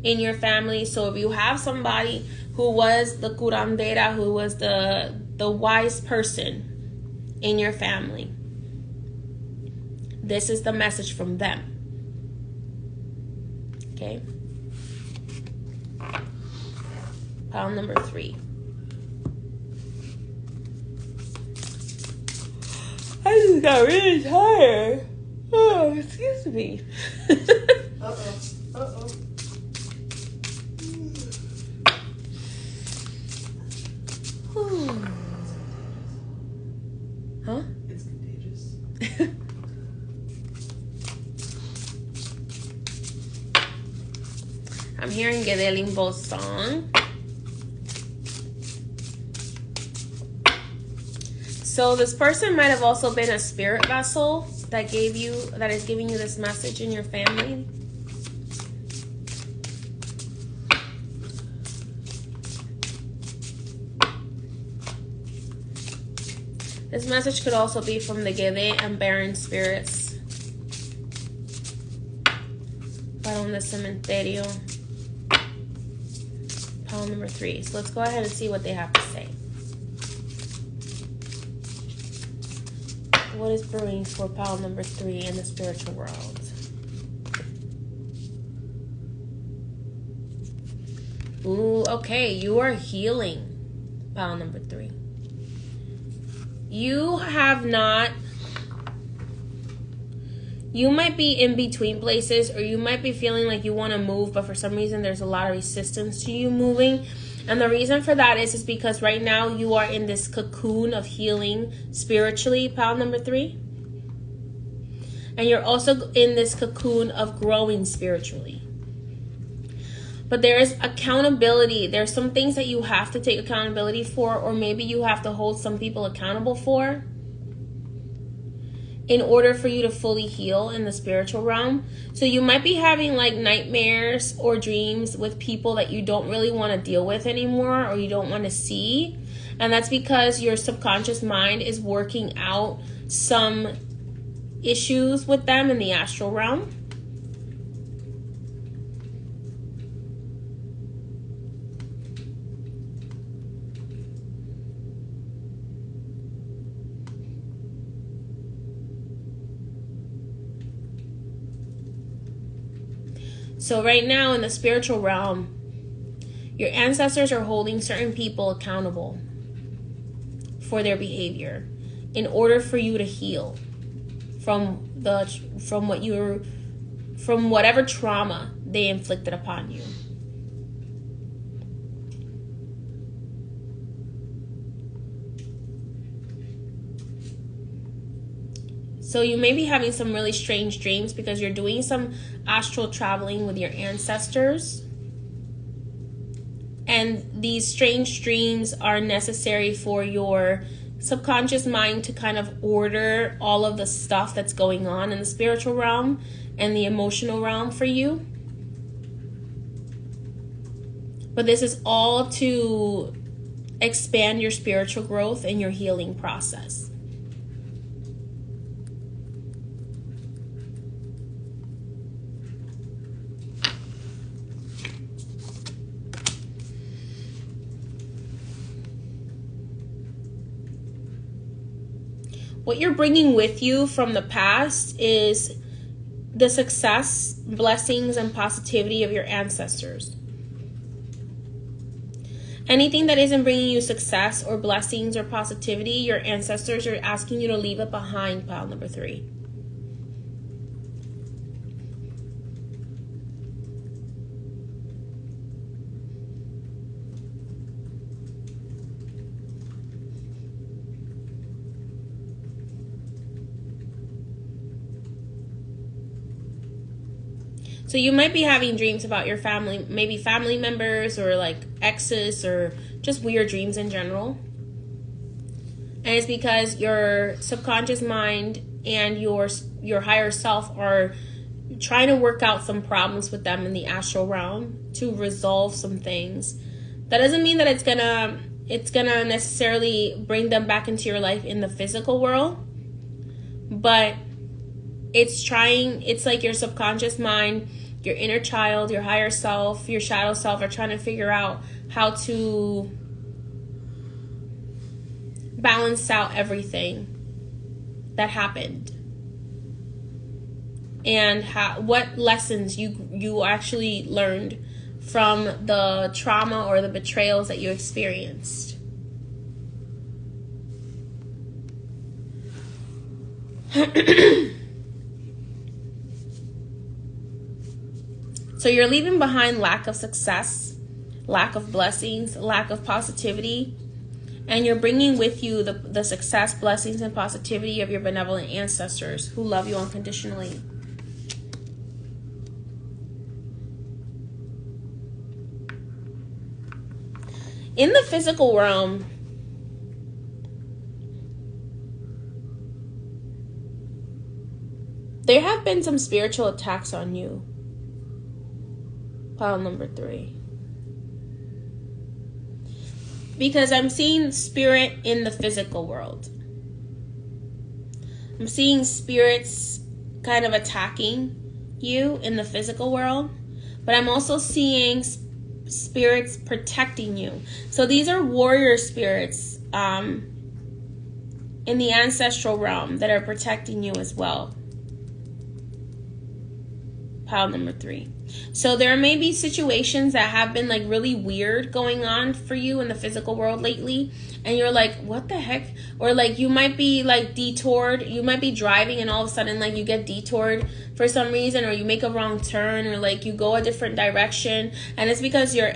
in your family. So if you have somebody who was the curandera, who was the wise person in your family, this is the message from them. Okay. Pile number 3. I just got really tired. Oh, excuse me. Uh-oh. Huh? It's contagious. I'm hearing Gedelimbo's song. So this person might have also been a spirit vessel that is giving you this message in your family. This message could also be from the Gede and Barren spirits. Barón de Cementerio. Pile number 3. So let's go ahead and see what they have to say. What is brewing for pile number 3 in the spiritual world? Ooh, okay. You are healing. Pile number 3. You might be in between places, or you might be feeling like you want to move, but for some reason there's a lot of resistance to you moving. And the reason for that is because right now you are in this cocoon of healing spiritually, pile number 3. And you're also in this cocoon of growing spiritually. But there is accountability. There's some things that you have to take accountability for, or maybe you have to hold some people accountable for in order for you to fully heal in the spiritual realm. So you might be having like nightmares or dreams with people that you don't really want to deal with anymore, or you don't want to see. And that's because your subconscious mind is working out some issues with them in the astral realm. So right now in the spiritual realm, your ancestors are holding certain people accountable for their behavior in order for you to heal from whatever trauma they inflicted upon you. So you may be having some really strange dreams because you're doing some astral traveling with your ancestors. And these strange dreams are necessary for your subconscious mind to kind of order all of the stuff that's going on in the spiritual realm and the emotional realm for you. But this is all to expand your spiritual growth and your healing process. What you're bringing with you from the past is the success, blessings, and positivity of your ancestors. Anything that isn't bringing you success or blessings or positivity, your ancestors are asking you to leave it behind, pile number 3. So you might be having dreams about your family, maybe family members or like exes or just weird dreams in general. And it's because your subconscious mind and your higher self are trying to work out some problems with them in the astral realm to resolve some things. That doesn't mean that it's gonna necessarily bring them back into your life in the physical world, but it's like your subconscious mind, your inner child, your higher self, your shadow self are trying to figure out how to balance out everything that happened and what lessons you actually learned from the trauma or the betrayals that you experienced. So you're leaving behind lack of success, lack of blessings, lack of positivity, and you're bringing with you the success, blessings, and positivity of your benevolent ancestors who love you unconditionally. In the physical realm, there have been some spiritual attacks on you. Pile number 3. Because I'm seeing spirit in the physical world. I'm seeing spirits kind of attacking you in the physical world. But I'm also seeing spirits protecting you. So these are warrior spirits in the ancestral realm that are protecting you as well. Pile number 3. So there may be situations that have been like really weird going on for you in the physical world lately, and you're like, what the heck? Or like you might be like detoured, you might be driving and all of a sudden like you get detoured for some reason, or you make a wrong turn, or like you go a different direction, and it's because your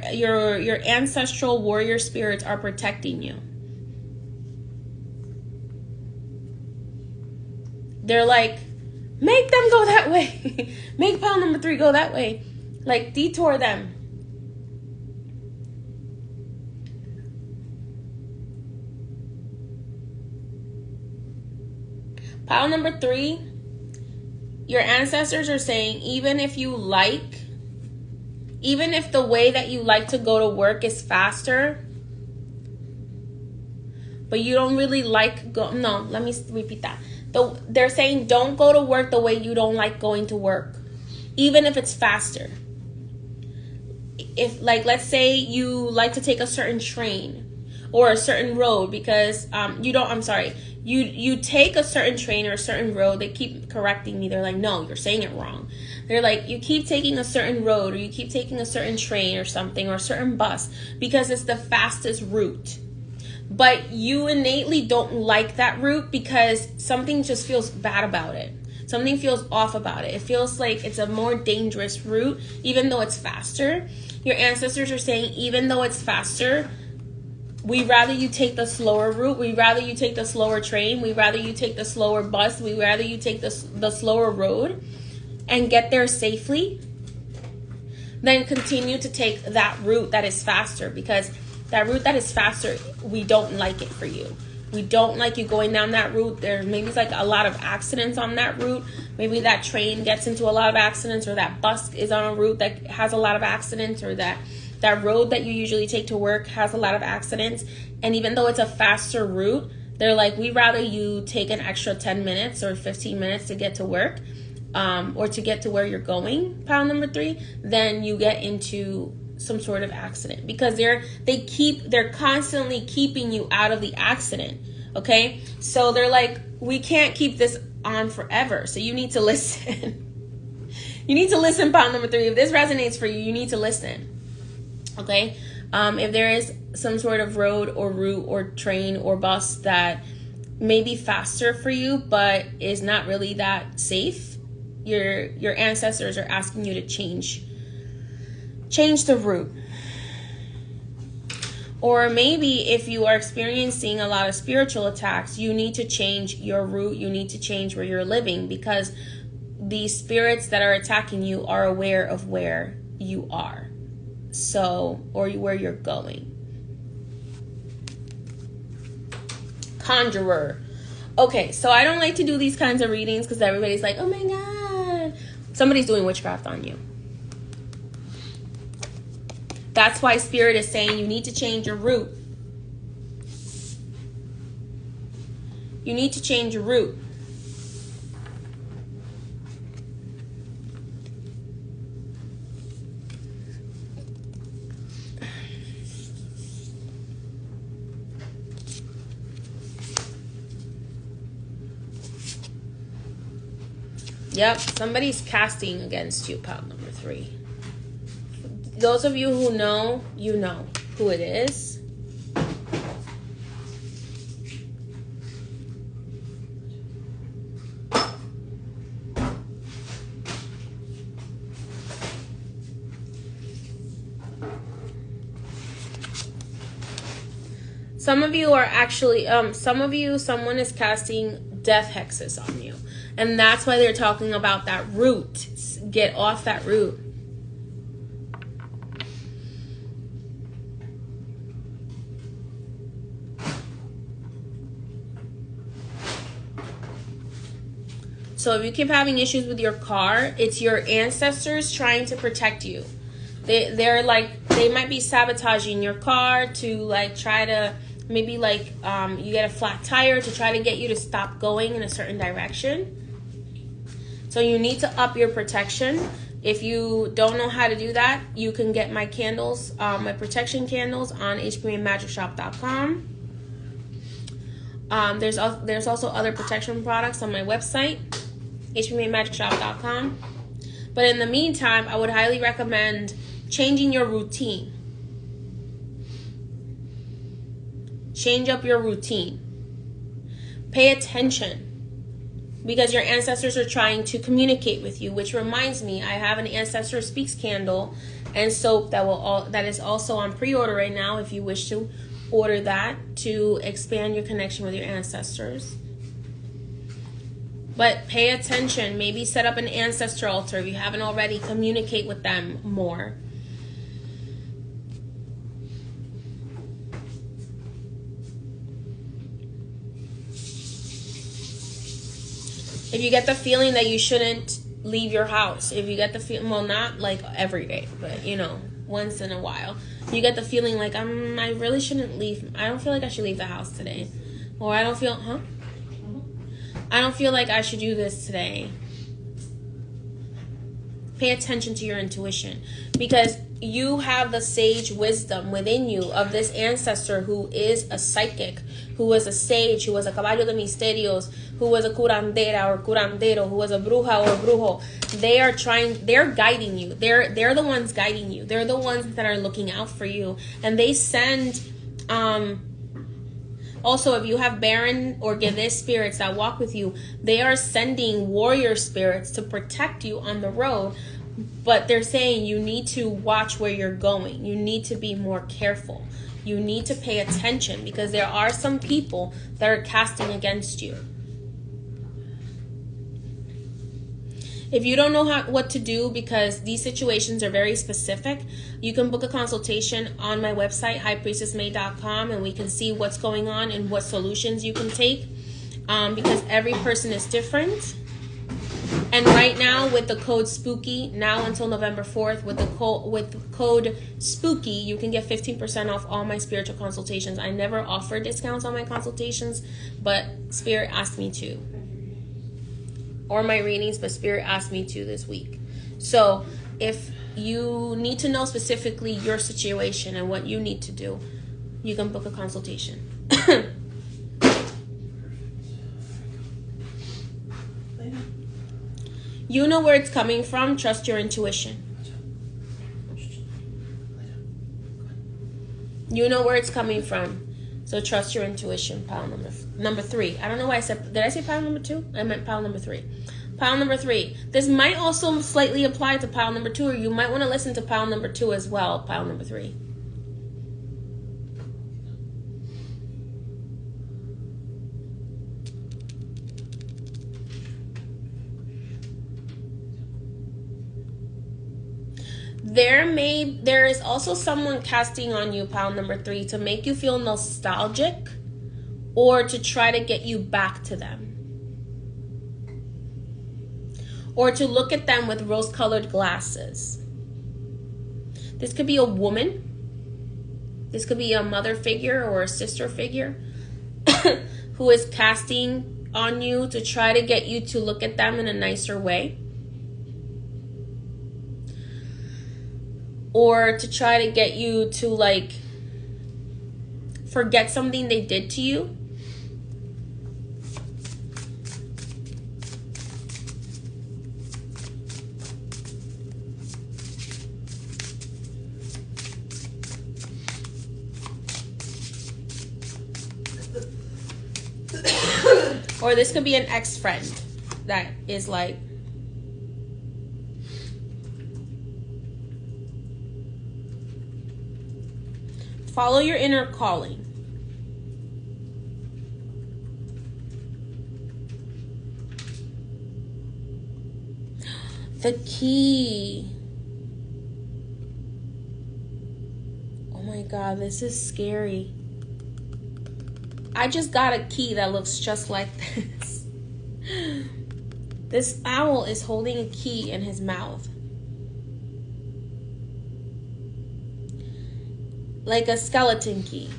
ancestral warrior spirits are protecting you. They're like, make them go that way. Make pile number 3 go that way. Like, detour them. Pile number 3, your ancestors are saying even if the way that you like to go to work is faster, but you don't really like let me repeat that. They're saying don't go to work the way you don't like going to work, even if it's faster. If, like, let's say you like to take a certain train or a certain road because you take a certain train or a certain road. They keep correcting me. They're like, no, you're saying it wrong. They're like, you keep taking a certain road or you keep taking a certain train or something or a certain bus because it's the fastest route. But you innately don't like that route because something just feels bad about it. Something feels off about it. It feels like it's a more dangerous route, even though it's faster. Your ancestors are saying, even though it's faster, we'd rather you take the slower route. We'd rather you take the slower train. We'd rather you take the slower bus. We'd rather you take the slower road and get there safely than continue to take that route that is faster, because that route that is faster, we don't like it for you. We don't like you going down that route. There maybe it's like a lot of accidents on that route. Maybe that train gets into a lot of accidents, or that bus is on a route that has a lot of accidents, or that road that you usually take to work has a lot of accidents. And even though it's a faster route, they're like, we'd rather you take an extra 10 minutes or 15 minutes to get to work, or to get to where you're going, pile number 3, than you get into some sort of accident, because they're constantly keeping you out of the accident. Okay, so they're like, we can't keep this on forever, so you need to listen. You need to listen, pile number 3. If this resonates for you, you need to listen. Okay, if there is some sort of road or route or train or bus that may be faster for you but is not really that safe, your ancestors are asking you to change the route. Or maybe if you are experiencing a lot of spiritual attacks, you need to change your route. You need to change where you're living, because these spirits that are attacking you are aware of where you are, or where you're going. Conjurer. Okay, so I don't like to do these kinds of readings because everybody's like, oh my God, somebody's doing witchcraft on you. That's why Spirit is saying you need to change your route. You need to change your route. Yep, somebody's casting against you, pile number 3. Those of you who know, you know who it is. Some of you are actually, someone is casting death hexes on you. And that's why they're talking about that route. Get off that route. So if you keep having issues with your car, it's your ancestors trying to protect you. They're like, they might be sabotaging your car to like try to, maybe like you get a flat tire to try to get you to stop going in a certain direction. So you need to up your protection. If you don't know how to do that, you can get my candles, my protection candles on hpmagicshop.com. There's also other protection products on my website, hpmagicshop.com. But in the meantime, I would highly recommend changing your routine. Change up your routine. Pay attention, because your ancestors are trying to communicate with you, which reminds me, I have an Ancestor Speaks candle and soap that is also on pre-order right now if you wish to order that to expand your connection with your ancestors. But pay attention. Maybe set up an ancestor altar if you haven't already. Communicate with them more. If you get the feeling that you shouldn't leave your house, if you get the feeling, well, not like every day, but you know, once in a while, you get the feeling like I really shouldn't leave. I don't feel like I should leave the house today, or I don't feel like I should do this today. Pay attention to your intuition, because you have the sage wisdom within you of this ancestor who is a psychic, who was a sage, who was a caballo de misterios, who was a curandera or curandero, who was a bruja or brujo. They're guiding you. They're the ones guiding you. They're the ones that are looking out for you. And they send, also, if you have Baron or Gede spirits that walk with you, they are sending warrior spirits to protect you on the road. But they're saying you need to watch where you're going. You need to be more careful. You need to pay attention, because there are some people that are casting against you. If you don't know what to do, because these situations are very specific, you can book a consultation on my website, highpriestessmay.com, and we can see what's going on and what solutions you can take, because every person is different. And right now, with the code SPOOKY, now until November 4th, with the code SPOOKY, you can get 15% off all my spiritual consultations. I never offer discounts on my consultations, but Spirit asked me to. Or my readings, but Spirit asked me to this week. So if you need to know specifically your situation and what you need to do, you can book a consultation. You know where it's coming from. Trust your intuition. You know where it's coming from. So trust your intuition. Pile number 3. I don't know why I said, did I say pile number 2? I meant pile number 3. Pile number 3. This might also slightly apply to pile number 2, or you might want to listen to pile number 2 as well, pile number 3. There is also someone casting on you, pile number 3, to make you feel nostalgic or to try to get you back to them, or to look at them with rose-colored glasses. This could be a woman. This could be a mother figure or a sister figure who is casting on you to try to get you to look at them in a nicer way, or to try to get you to like forget something they did to you. Or this could be an ex-friend that is like, follow your inner calling. The key. Oh my God, this is scary. I just got a key that looks just like this. This owl is holding a key in his mouth. Like a skeleton key.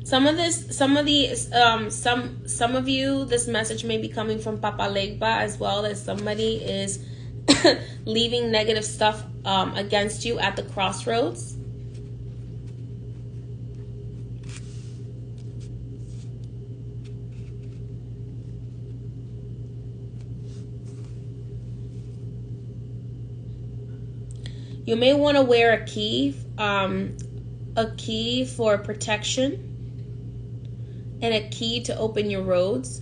Some of you, this message may be coming from Papa Legba as well, that somebody is leaving negative stuff against you at the crossroads. You may want to wear a key for protection, and a key to open your roads.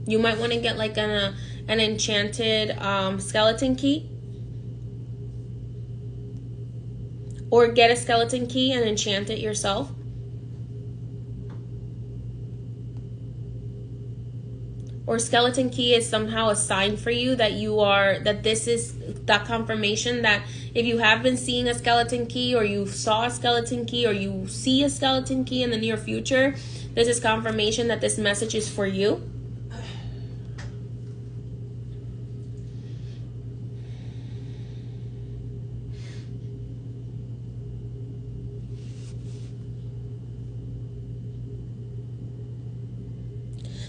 You might want to get like an enchanted skeleton key, or get a skeleton key and enchant it yourself. Or skeleton key is somehow a sign for you that this is that confirmation that If you have been seeing a skeleton key, or you saw a skeleton key, or you see a skeleton key in the near future, this is confirmation that this message is for you.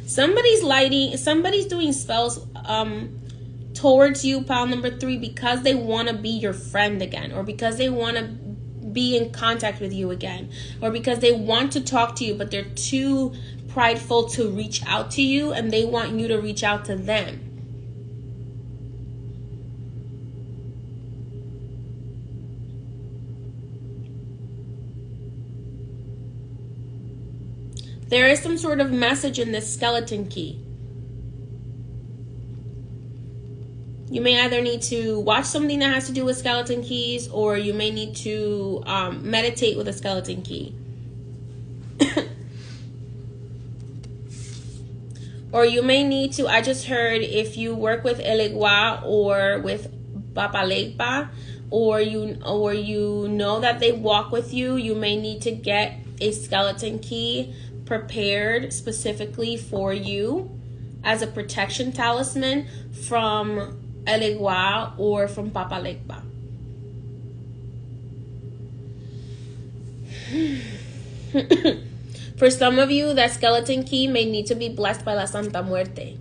Somebody's doing spells towards you, pile number 3, because they want to be your friend again, or because they want to be in contact with you again, or because they want to talk to you, but they're too prideful to reach out to you, and they want you to reach out to them. There is some sort of message in this skeleton key. You may either need to watch something that has to do with skeleton keys, or you may need to meditate with a skeleton key. Or you may need to, I just heard, if you work with Elegua or with Bapalegba, or you know that they walk with you, you may need to get a skeleton key prepared specifically for you as a protection talisman from Elegua or from Papalegba. For some of you, that skeleton key may need to be blessed by la Santa Muerte.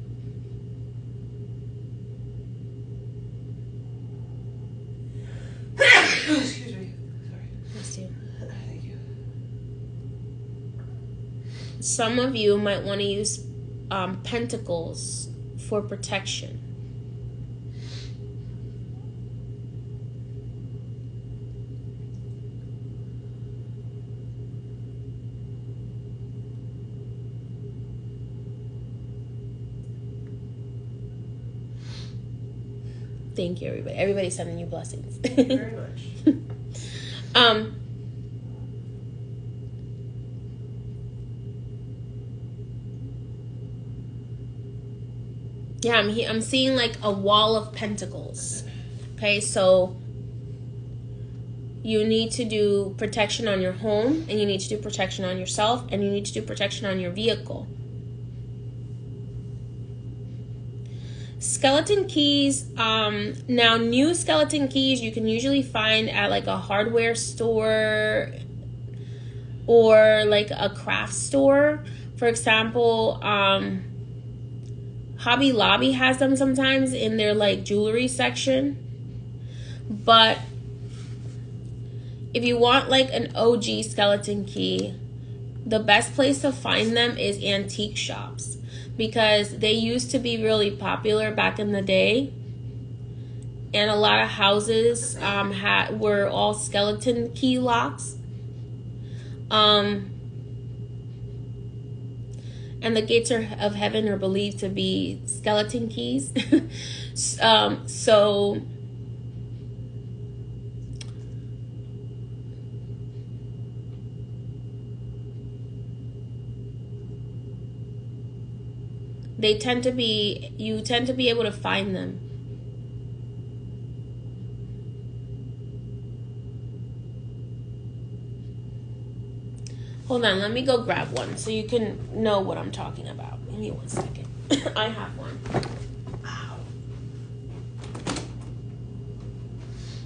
Excuse me. Sorry. Bless you. Thank you. Some of you might want to use pentacles for protection. Thank you, everybody. Everybody's sending you blessings. Thank you very much. Yeah, I'm seeing like a wall of pentacles. Okay, so you need to do protection on your home, and you need to do protection on yourself, and you need to do protection on your vehicle. Skeleton keys, now new skeleton keys you can usually find at like a hardware store or like a craft store. For example, Hobby Lobby has them sometimes in their like jewelry section. But if you want like an OG skeleton key, the best place to find them is antique shops, because they used to be really popular back in the day, and a lot of houses were all skeleton key locks. And the gates of heaven are believed to be skeleton keys. So you tend to be able to find them. Hold on, let me go grab one so you can know what I'm talking about. Give me 1 second. I have one. Ow.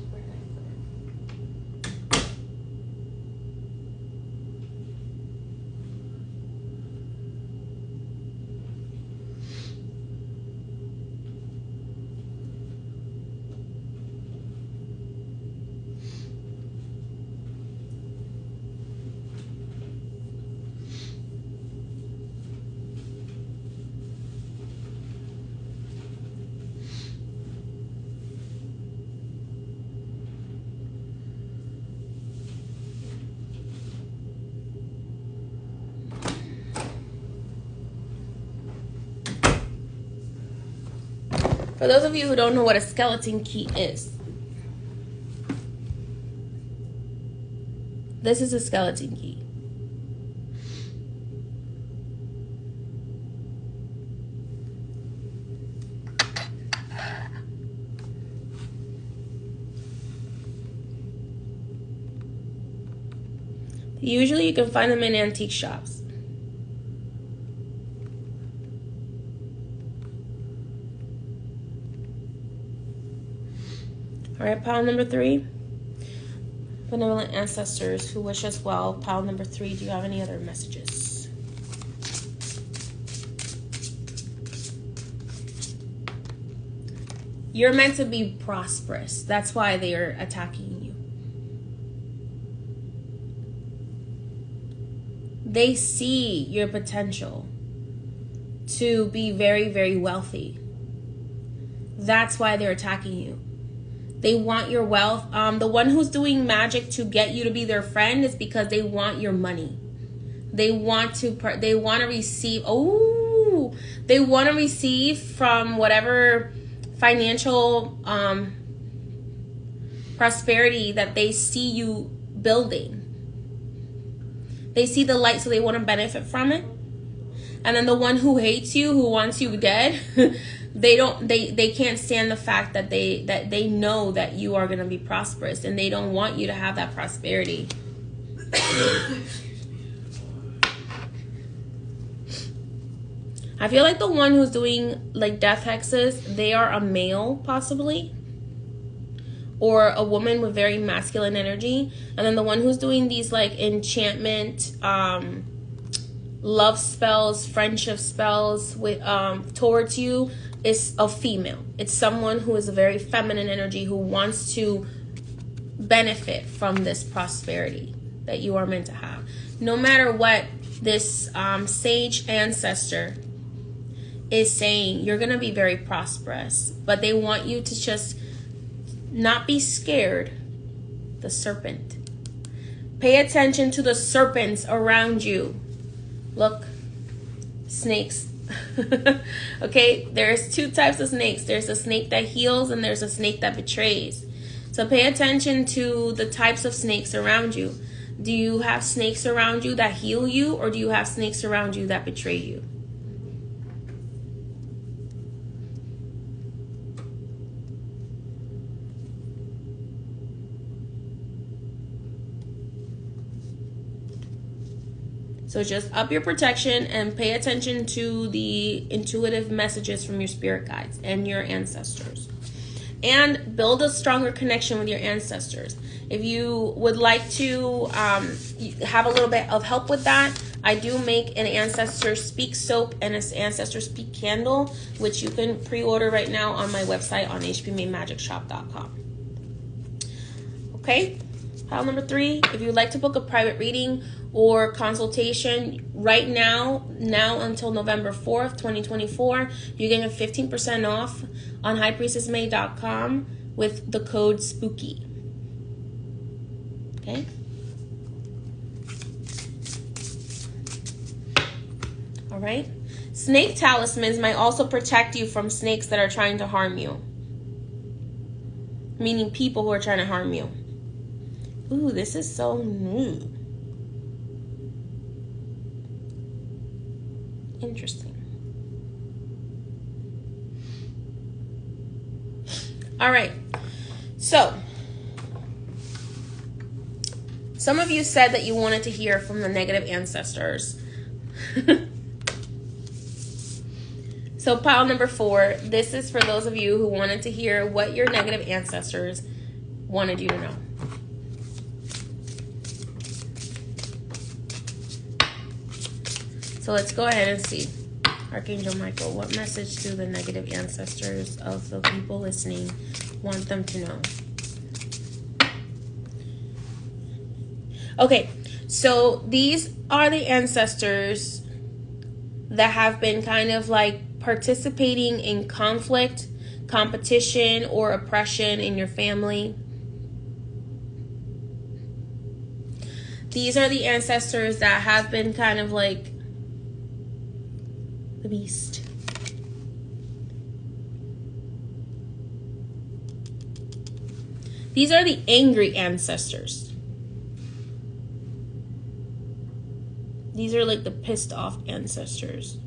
Where did I put it? For those of you who don't know what a skeleton key is, this is a skeleton key. Usually you can find them in antique shops. All right, pile number 3. Benevolent ancestors who wish us well. Pile number 3, do you have any other messages? You're meant to be prosperous. That's why they are attacking you. They see your potential to be very, very wealthy. That's why they're attacking you. They want your wealth. The one who's doing magic to get you to be their friend is because they want your money. They want to receive. Oh, they want to receive from whatever financial prosperity that they see you building. They see the light, so they want to benefit from it. And then the one who hates you, who wants you dead, they can't stand the fact that they know that you are going to be prosperous, and they don't want you to have that prosperity. I feel like the one who's doing like death hexes, they are a male possibly, or a woman with very masculine energy. And then the one who's doing these like enchantment, love spells, friendship spells with towards you is a female. It's someone who is a very feminine energy who wants to benefit from this prosperity that you are meant to have. No matter what this sage ancestor is saying, you're going to be very prosperous, but they want you to just not be scared. The serpent. Pay attention to the serpents around you. Look, snakes. Okay, there's 2 types of snakes. There's a snake that heals and there's a snake that betrays. So pay attention to the types of snakes around you. Do you have snakes around you that heal you, or do you have snakes around you that betray you? So just up your protection and pay attention to the intuitive messages from your spirit guides and your ancestors. And build a stronger connection with your ancestors. If you would like to have a little bit of help with that, I do make an Ancestor Speak soap and an Ancestor Speak candle, which you can pre-order right now on my website on hpmainmagicshop.com. Okay, pile number 3. If you'd like to book a private reading or consultation right now until November 4th, 2024, you're getting 15% off on highpriestessmay.com with the code SPOOKY. Okay? All right? Snake talismans might also protect you from snakes that are trying to harm you. Meaning people who are trying to harm you. Ooh, this is so new. Interesting. All right. So, some of you said that you wanted to hear from the negative ancestors. So, pile number 4, this is for those of you who wanted to hear what your negative ancestors wanted you to know. So let's go ahead and see. Archangel Michael, what message do the negative ancestors of the people listening want them to know? Okay, so these are the ancestors that have been kind of like participating in conflict, competition, or oppression in your family. These are the ancestors that have been kind of like the beast. These are the angry ancestors. These are like the pissed off ancestors.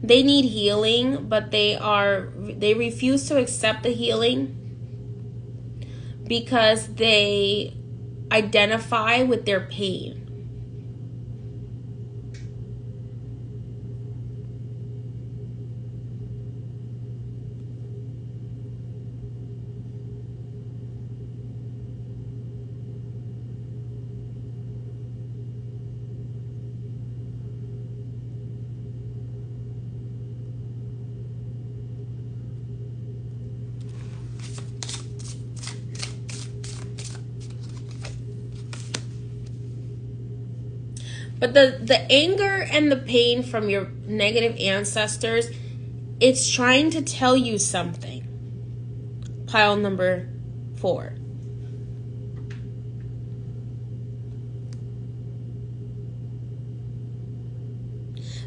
They need healing, but they refuse to accept the healing because they identify with their pain. But the anger and the pain from your negative ancestors, it's trying to tell you something. Pile number 4.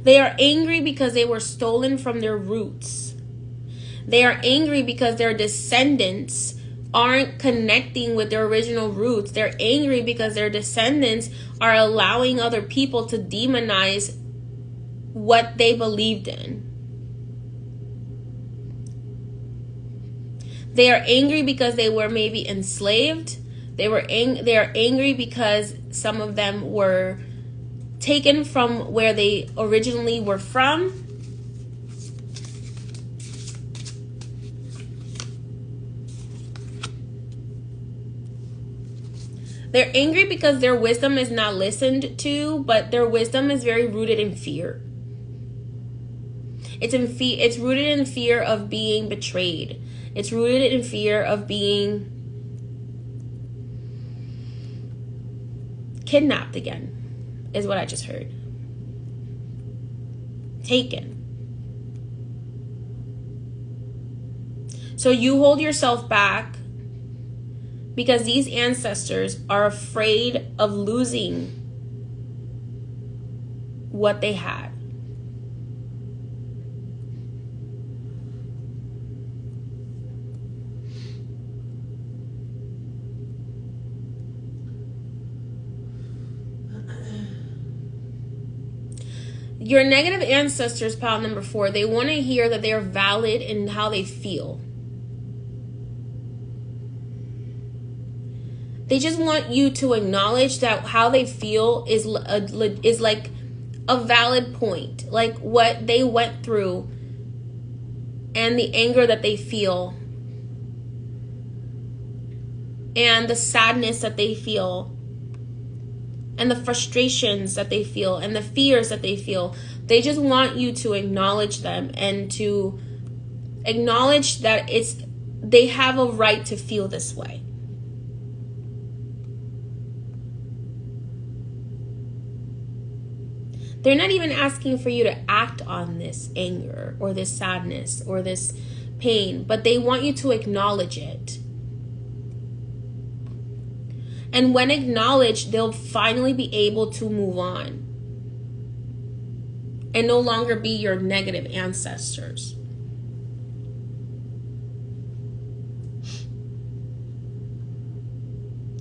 They are angry because they were stolen from their roots. They are angry because their descendants aren't connecting with their original roots. They're angry because their descendants are allowing other people to demonize what they believed in. They are angry because they were maybe enslaved. They are angry because some of them were taken from where they originally were from. They're angry because their wisdom is not listened to, but their wisdom is very rooted in fear. It's rooted in fear of being betrayed. It's rooted in fear of being kidnapped again, is what I just heard. Taken. So you hold yourself back because these ancestors are afraid of losing what they had. Your negative ancestors, pile number 4, they want to hear that they are valid in how they feel. They just want you to acknowledge that how they feel is like a valid point. Like what they went through and the anger that they feel and the sadness that they feel and the frustrations that they feel and the fears that they feel. They just want you to acknowledge them and to acknowledge that they have a right to feel this way. They're not even asking for you to act on this anger or this sadness or this pain, but they want you to acknowledge it. And when acknowledged, they'll finally be able to move on and no longer be your negative ancestors.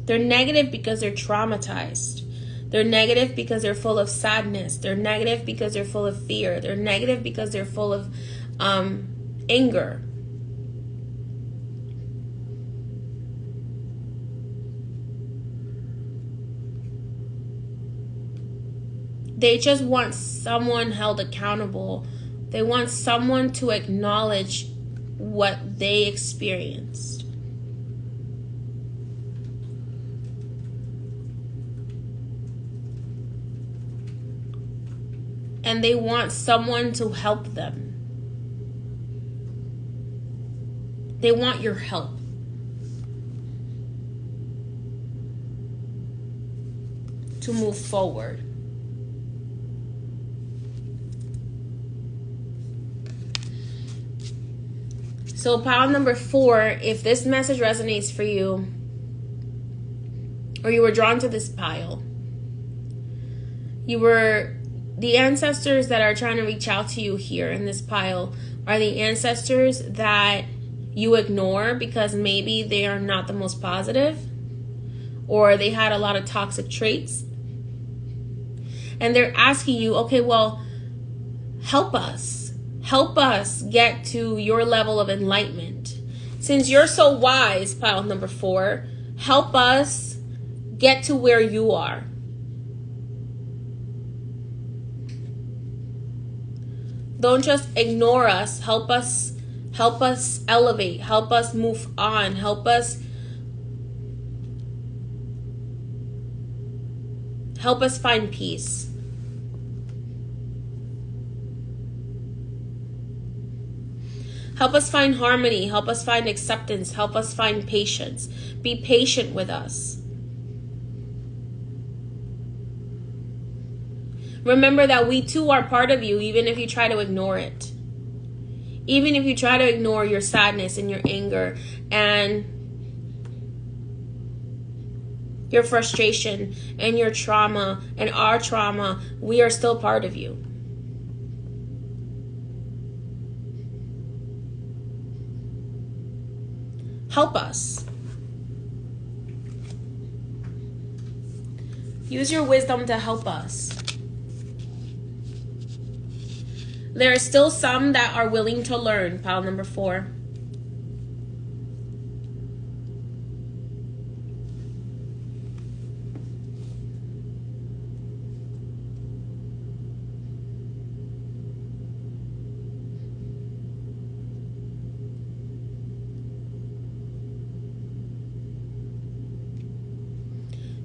They're negative because they're traumatized. They're negative because they're full of sadness. They're negative because they're full of fear. They're negative because they're full of anger. They just want someone held accountable. They want someone to acknowledge what they experienced. And they want someone to help them. They want your help. To move forward. So pile number 4, if this message resonates for you, or you were drawn to this pile, the ancestors that are trying to reach out to you here in this pile are the ancestors that you ignore because maybe they are not the most positive or they had a lot of toxic traits. And they're asking you, okay, well, help us. Help us get to your level of enlightenment. Since you're so wise, pile number 4, help us get to where you are. Don't just ignore us. Help us elevate. Help us move on. Help us find peace. Help us find harmony. Help us find acceptance. Help us find patience. Be patient with us. Remember that we too are part of you, even if you try to ignore it. Even if you try to ignore your sadness and your anger and your frustration and your trauma and our trauma, we are still part of you. Help us. Use your wisdom to help us. There are still some that are willing to learn, pile number 4.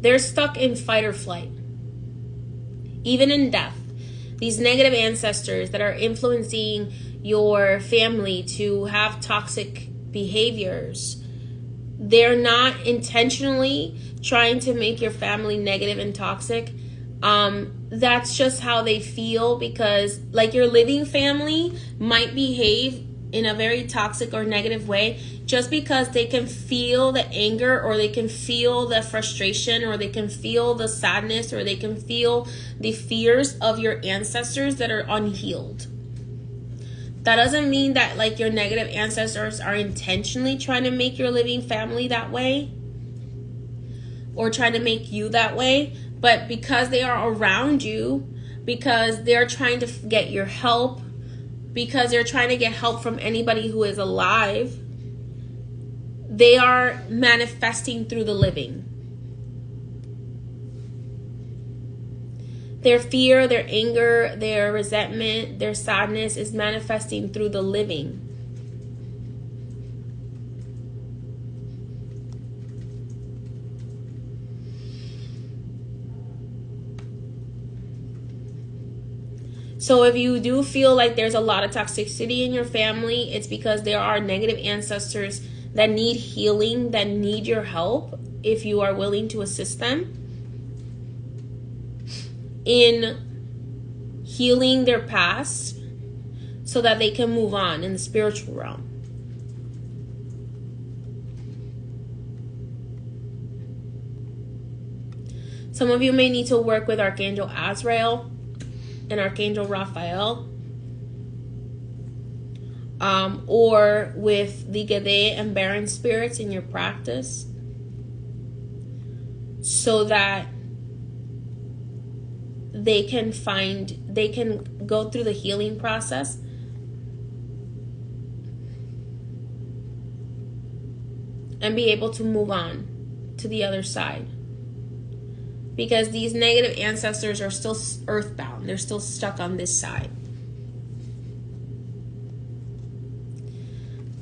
They're stuck in fight or flight, even in death. These negative ancestors that are influencing your family to have toxic behaviors, they're not intentionally trying to make your family negative and toxic. That's just how they feel, because like your living family might behave in a very toxic or negative way just because they can feel the anger, or they can feel the frustration, or they can feel the sadness, or they can feel the fears of your ancestors that are unhealed. That doesn't mean that like your negative ancestors are intentionally trying to make your living family that way or trying to make you that way, but because they are around you, because they're trying to get your help, because they're trying to get help from anybody who is alive, they are manifesting through the living. Their fear, their anger, their resentment, their sadness is manifesting through the living. So if you do feel like there's a lot of toxicity in your family, it's because there are negative ancestors that need healing, that need your help, if you are willing to assist them in healing their past so that they can move on in the spiritual realm. Some of you may need to work with Archangel Azrael and Archangel Raphael, or with the Gade and Baron spirits in your practice, so that they can go through the healing process and be able to move on to the other side. Because these negative ancestors are still earthbound. They're still stuck on this side.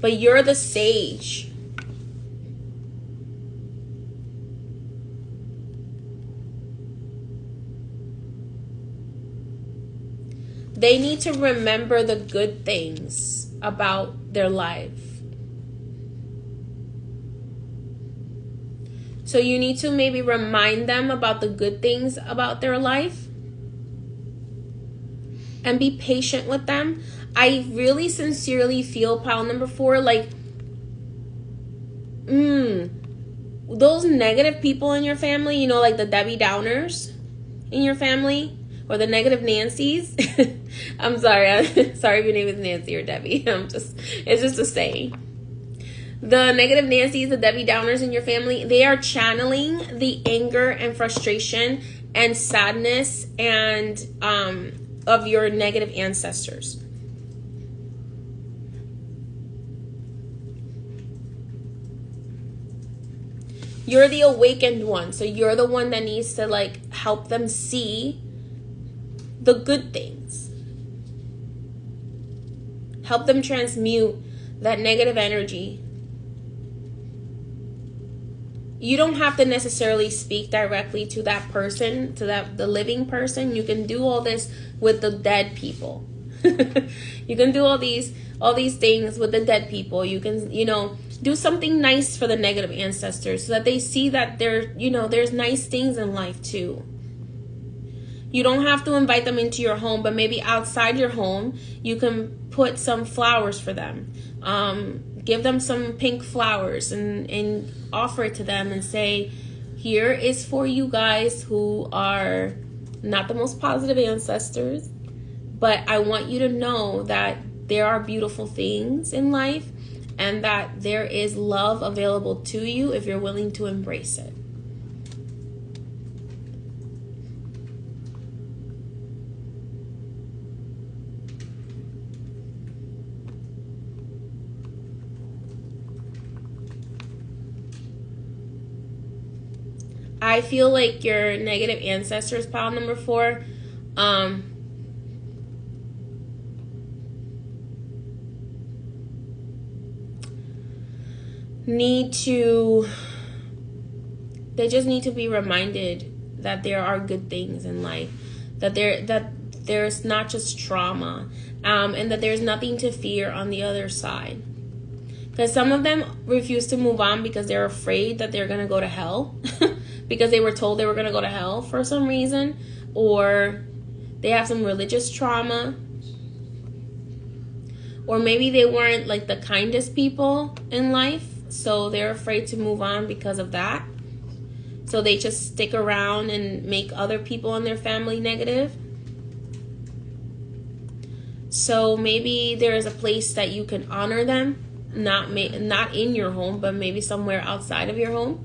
But you're the sage. They need to remember the good things about their life. So you need to maybe remind them about the good things about their life and be patient with them. I really sincerely feel, pile number 4, like, those negative people in your family, you know, like the Debbie Downers in your family, or the negative Nancys. I'm sorry. Sorry if your name is Nancy or Debbie. It's just a saying. The negative Nancys, the Debbie Downers in your family, they are channeling the anger and frustration and sadness and of your negative ancestors. You're the awakened one. So you're the one that needs to like help them see the good things. Help them transmute that negative energy. You don't have to necessarily speak directly to that person, to the living person. You can do all this with the dead people. You can do all these things with the dead people. You can, do something nice for the negative ancestors so that they see that there's nice things in life too. You don't have to invite them into your home, but maybe outside your home, you can put some flowers for them. Give them some pink flowers and offer it to them and say, here is for you guys who are not the most positive ancestors, but I want you to know that there are beautiful things in life and that there is love available to you if you're willing to embrace it. I feel like your negative ancestors, pile number 4, they just need to be reminded that there are good things in life, that there's not just trauma, and that there's nothing to fear on the other side. Because some of them refuse to move on because they're afraid that they're going to go to hell. Because they were told they were going to go to hell for some reason. Or they have some religious trauma. Or maybe they weren't like the kindest people in life. So they're afraid to move on because of that. So they just stick around and make other people in their family negative. So maybe there is a place that you can honor them. Not in your home, but maybe somewhere outside of your home.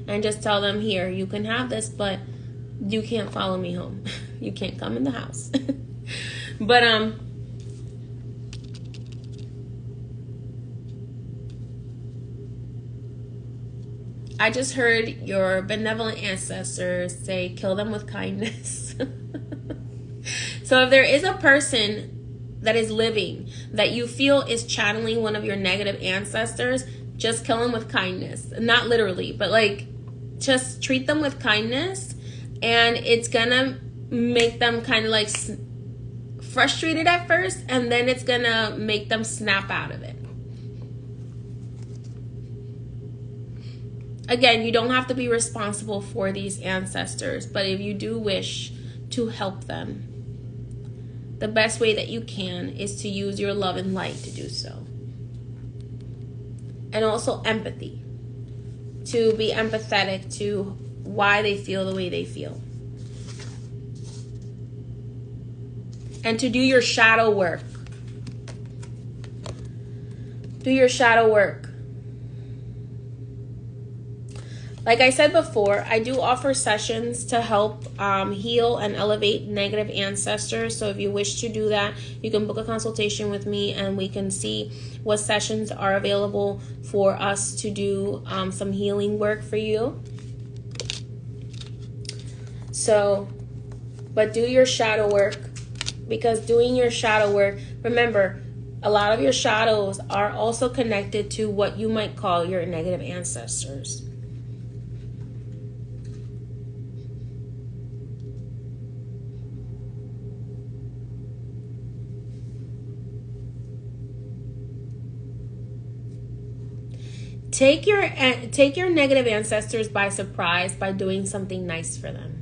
And just tell them, here, you can have this, but you can't follow me home. You can't come in the house. But I just heard your benevolent ancestors say, kill them with kindness. So if there is a person that is living that you feel is channeling one of your negative ancestors, just kill them with kindness. Not literally, but like just treat them with kindness, and it's gonna make them kind of like frustrated at first, and then it's gonna make them snap out of it. Again, you don't have to be responsible for these ancestors, but if you do wish to help them, the best way that you can is to use your love and light to do so. And also empathy. To be empathetic to why they feel the way they feel. And to do your shadow work. Do your shadow work. Like I said before, I do offer sessions to help heal and elevate negative ancestors. So if you wish to do that, you can book a consultation with me and we can see what sessions are available for us to do some healing work for you. So, but do your shadow work, because doing your shadow work, remember, a lot of your shadows are also connected to what you might call your negative ancestors. Take your negative ancestors by surprise by doing something nice for them.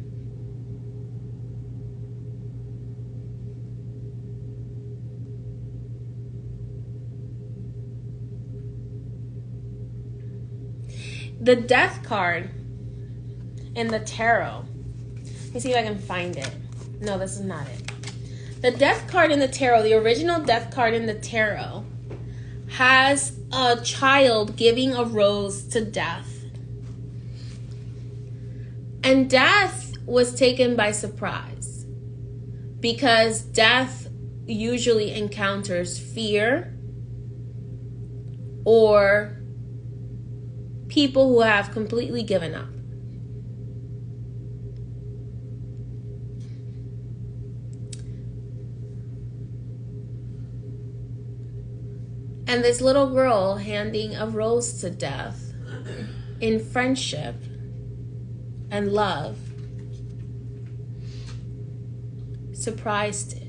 The death card in the tarot. Let me see if I can find it. No, this is not it. The death card in the tarot, the original death card in the tarot, has a child giving a rose to death. And death was taken by surprise because death usually encounters fear or people who have completely given up. And this little girl handing a rose to death in friendship and love surprised it.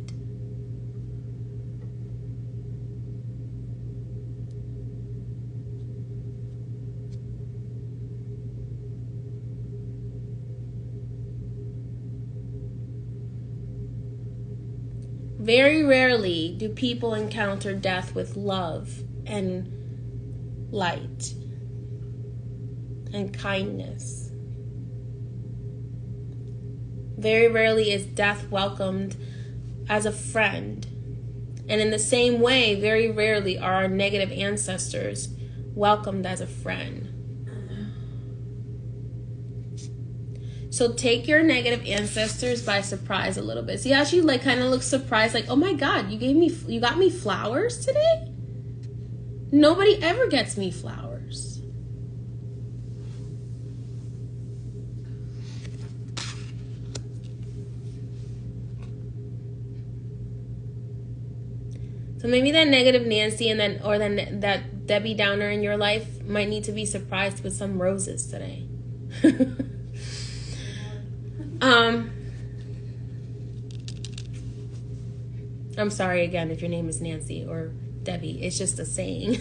Very rarely do people encounter death with love and light and kindness. Very rarely is death welcomed as a friend. And in the same way, very rarely are our negative ancestors welcomed as a friend. So take your negative ancestors by surprise a little bit. See how she like kind of looks surprised, like, oh my God, you got me flowers today? Nobody ever gets me flowers. So maybe that negative Nancy and then that Debbie Downer in your life might need to be surprised with some roses today. I'm sorry again if your name is Nancy or Debbie. It's just a saying.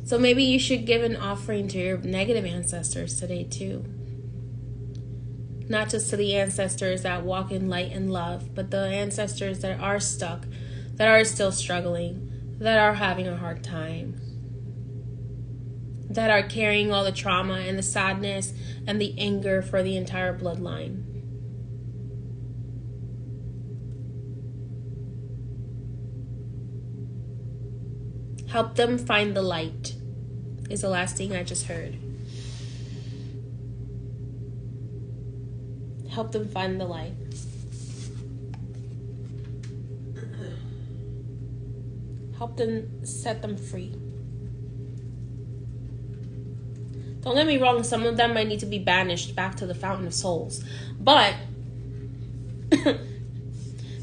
So maybe you should give an offering to your negative ancestors today too. Not just to the ancestors that walk in light and love, but the ancestors that are stuck, that are still struggling, that are having a hard time, that are carrying all the trauma and the sadness and the anger for the entire bloodline. Help them find the light, is the last thing I just heard. Help them find the light. Help them set them free. Don't get me wrong, some of them might need to be banished back to the Fountain of Souls. But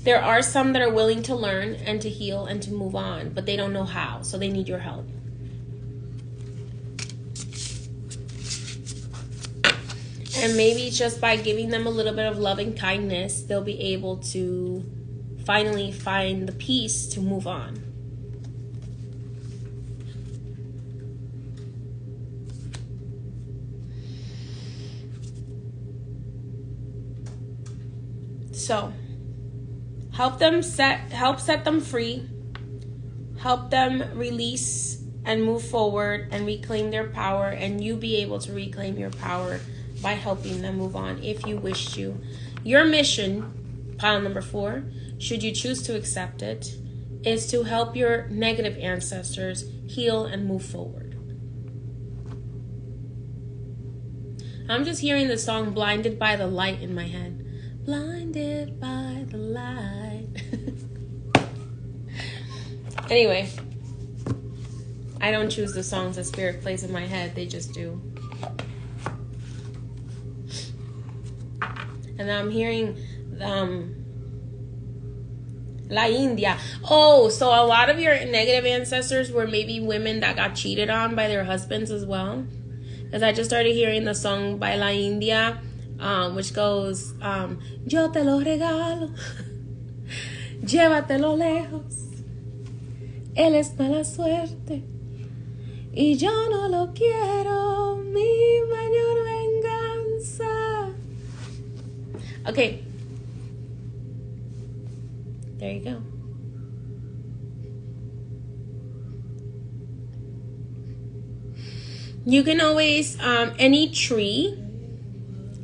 there are some that are willing to learn and to heal and to move on, but they don't know how, so they need your help. And maybe just by giving them a little bit of love and kindness, they'll be able to finally find the peace to move on. So, help set them free. Help them release and move forward and reclaim their power, and you be able to reclaim your power by helping them move on if you wish to. Your mission, pile number 4, should you choose to accept it, is to help your negative ancestors heal and move forward. I'm just hearing the song Blinded by the Light in my head. Blinded by the light. Anyway, I don't choose the songs that Spirit plays in my head. They just do. And I'm hearing La India. Oh, so a lot of your negative ancestors were maybe women that got cheated on by their husbands as well. Because I just started hearing the song by La India, which goes, Yo te lo regalo, llévatelo lejos, él es mala suerte, y yo no lo quiero, mi mayor venganza. Okay. There you go. You can always, any tree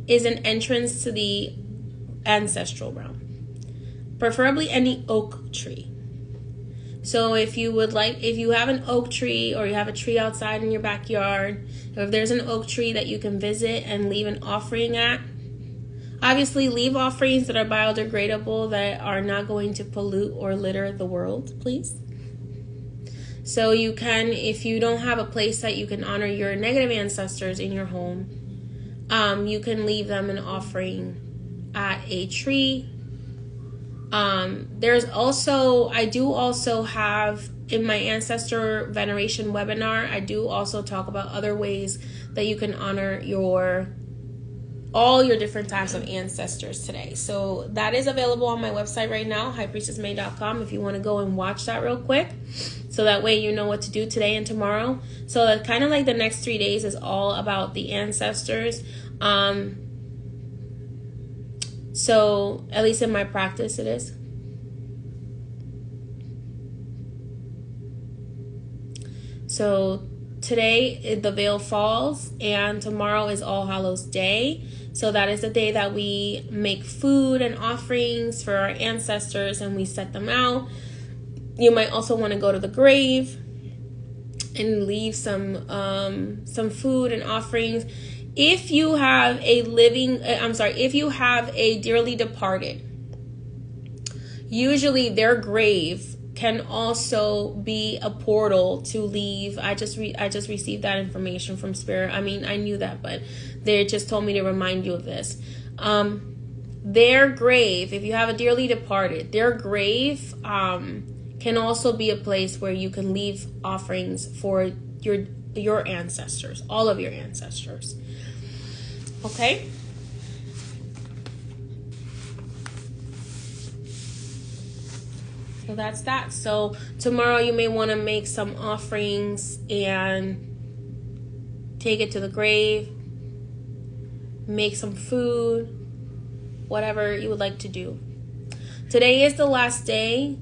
is an entrance to the ancestral realm. Preferably any oak tree. So if you have an oak tree, or you have a tree outside in your backyard, if there's an oak tree that you can visit and leave an offering at, obviously leave offerings that are biodegradable, that are not going to pollute or litter the world, please. So you can, if you don't have a place that you can honor your negative ancestors in your home, you can leave them an offering at a tree. There's also, I do also have in my ancestor veneration webinar, I do also talk about other ways that you can honor all your different types of ancestors today. So that is available on my website right now, highpriestessmay.com, if you want to go and watch that real quick. So that way you know what to do today and tomorrow. So that kind of like the next 3 days is all about the ancestors. So at least in my practice it is. So today the veil falls and tomorrow is All Hallows Day. So that is the day that we make food and offerings for our ancestors and we set them out. You might also want to go to the grave and leave some food and offerings. If you have if you have a dearly departed, usually their grave can also be a portal to leave. I just received that information from Spirit. I mean, I knew that, but they just told me to remind you of this. Their grave, if you have a dearly departed, their grave can also be a place where you can leave offerings for your ancestors, all of your ancestors. Okay? So that's that. So tomorrow you may want to make some offerings and take it to the grave, make some food, whatever you would like to do. Today is the last day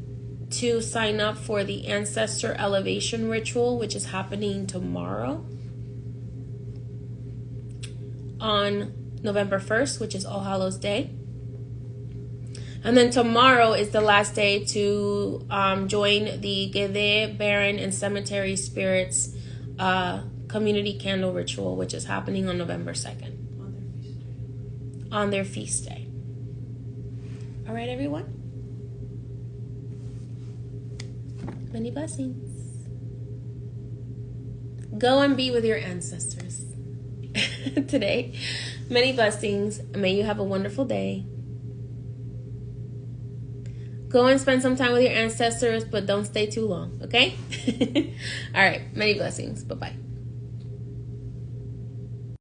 to sign up for the Ancestor Elevation Ritual, which is happening tomorrow on November 1st, which is All Hallows Day. And then tomorrow is the last day to join the Gede, Baron, and Cemetery Spirits Community Candle Ritual, which is happening on November 2nd. On their feast day. All right, everyone? Many blessings. Go and be with your ancestors today. Many blessings. May you have a wonderful day. Go and spend some time with your ancestors, but don't stay too long, okay? All right. Many blessings. Bye-bye.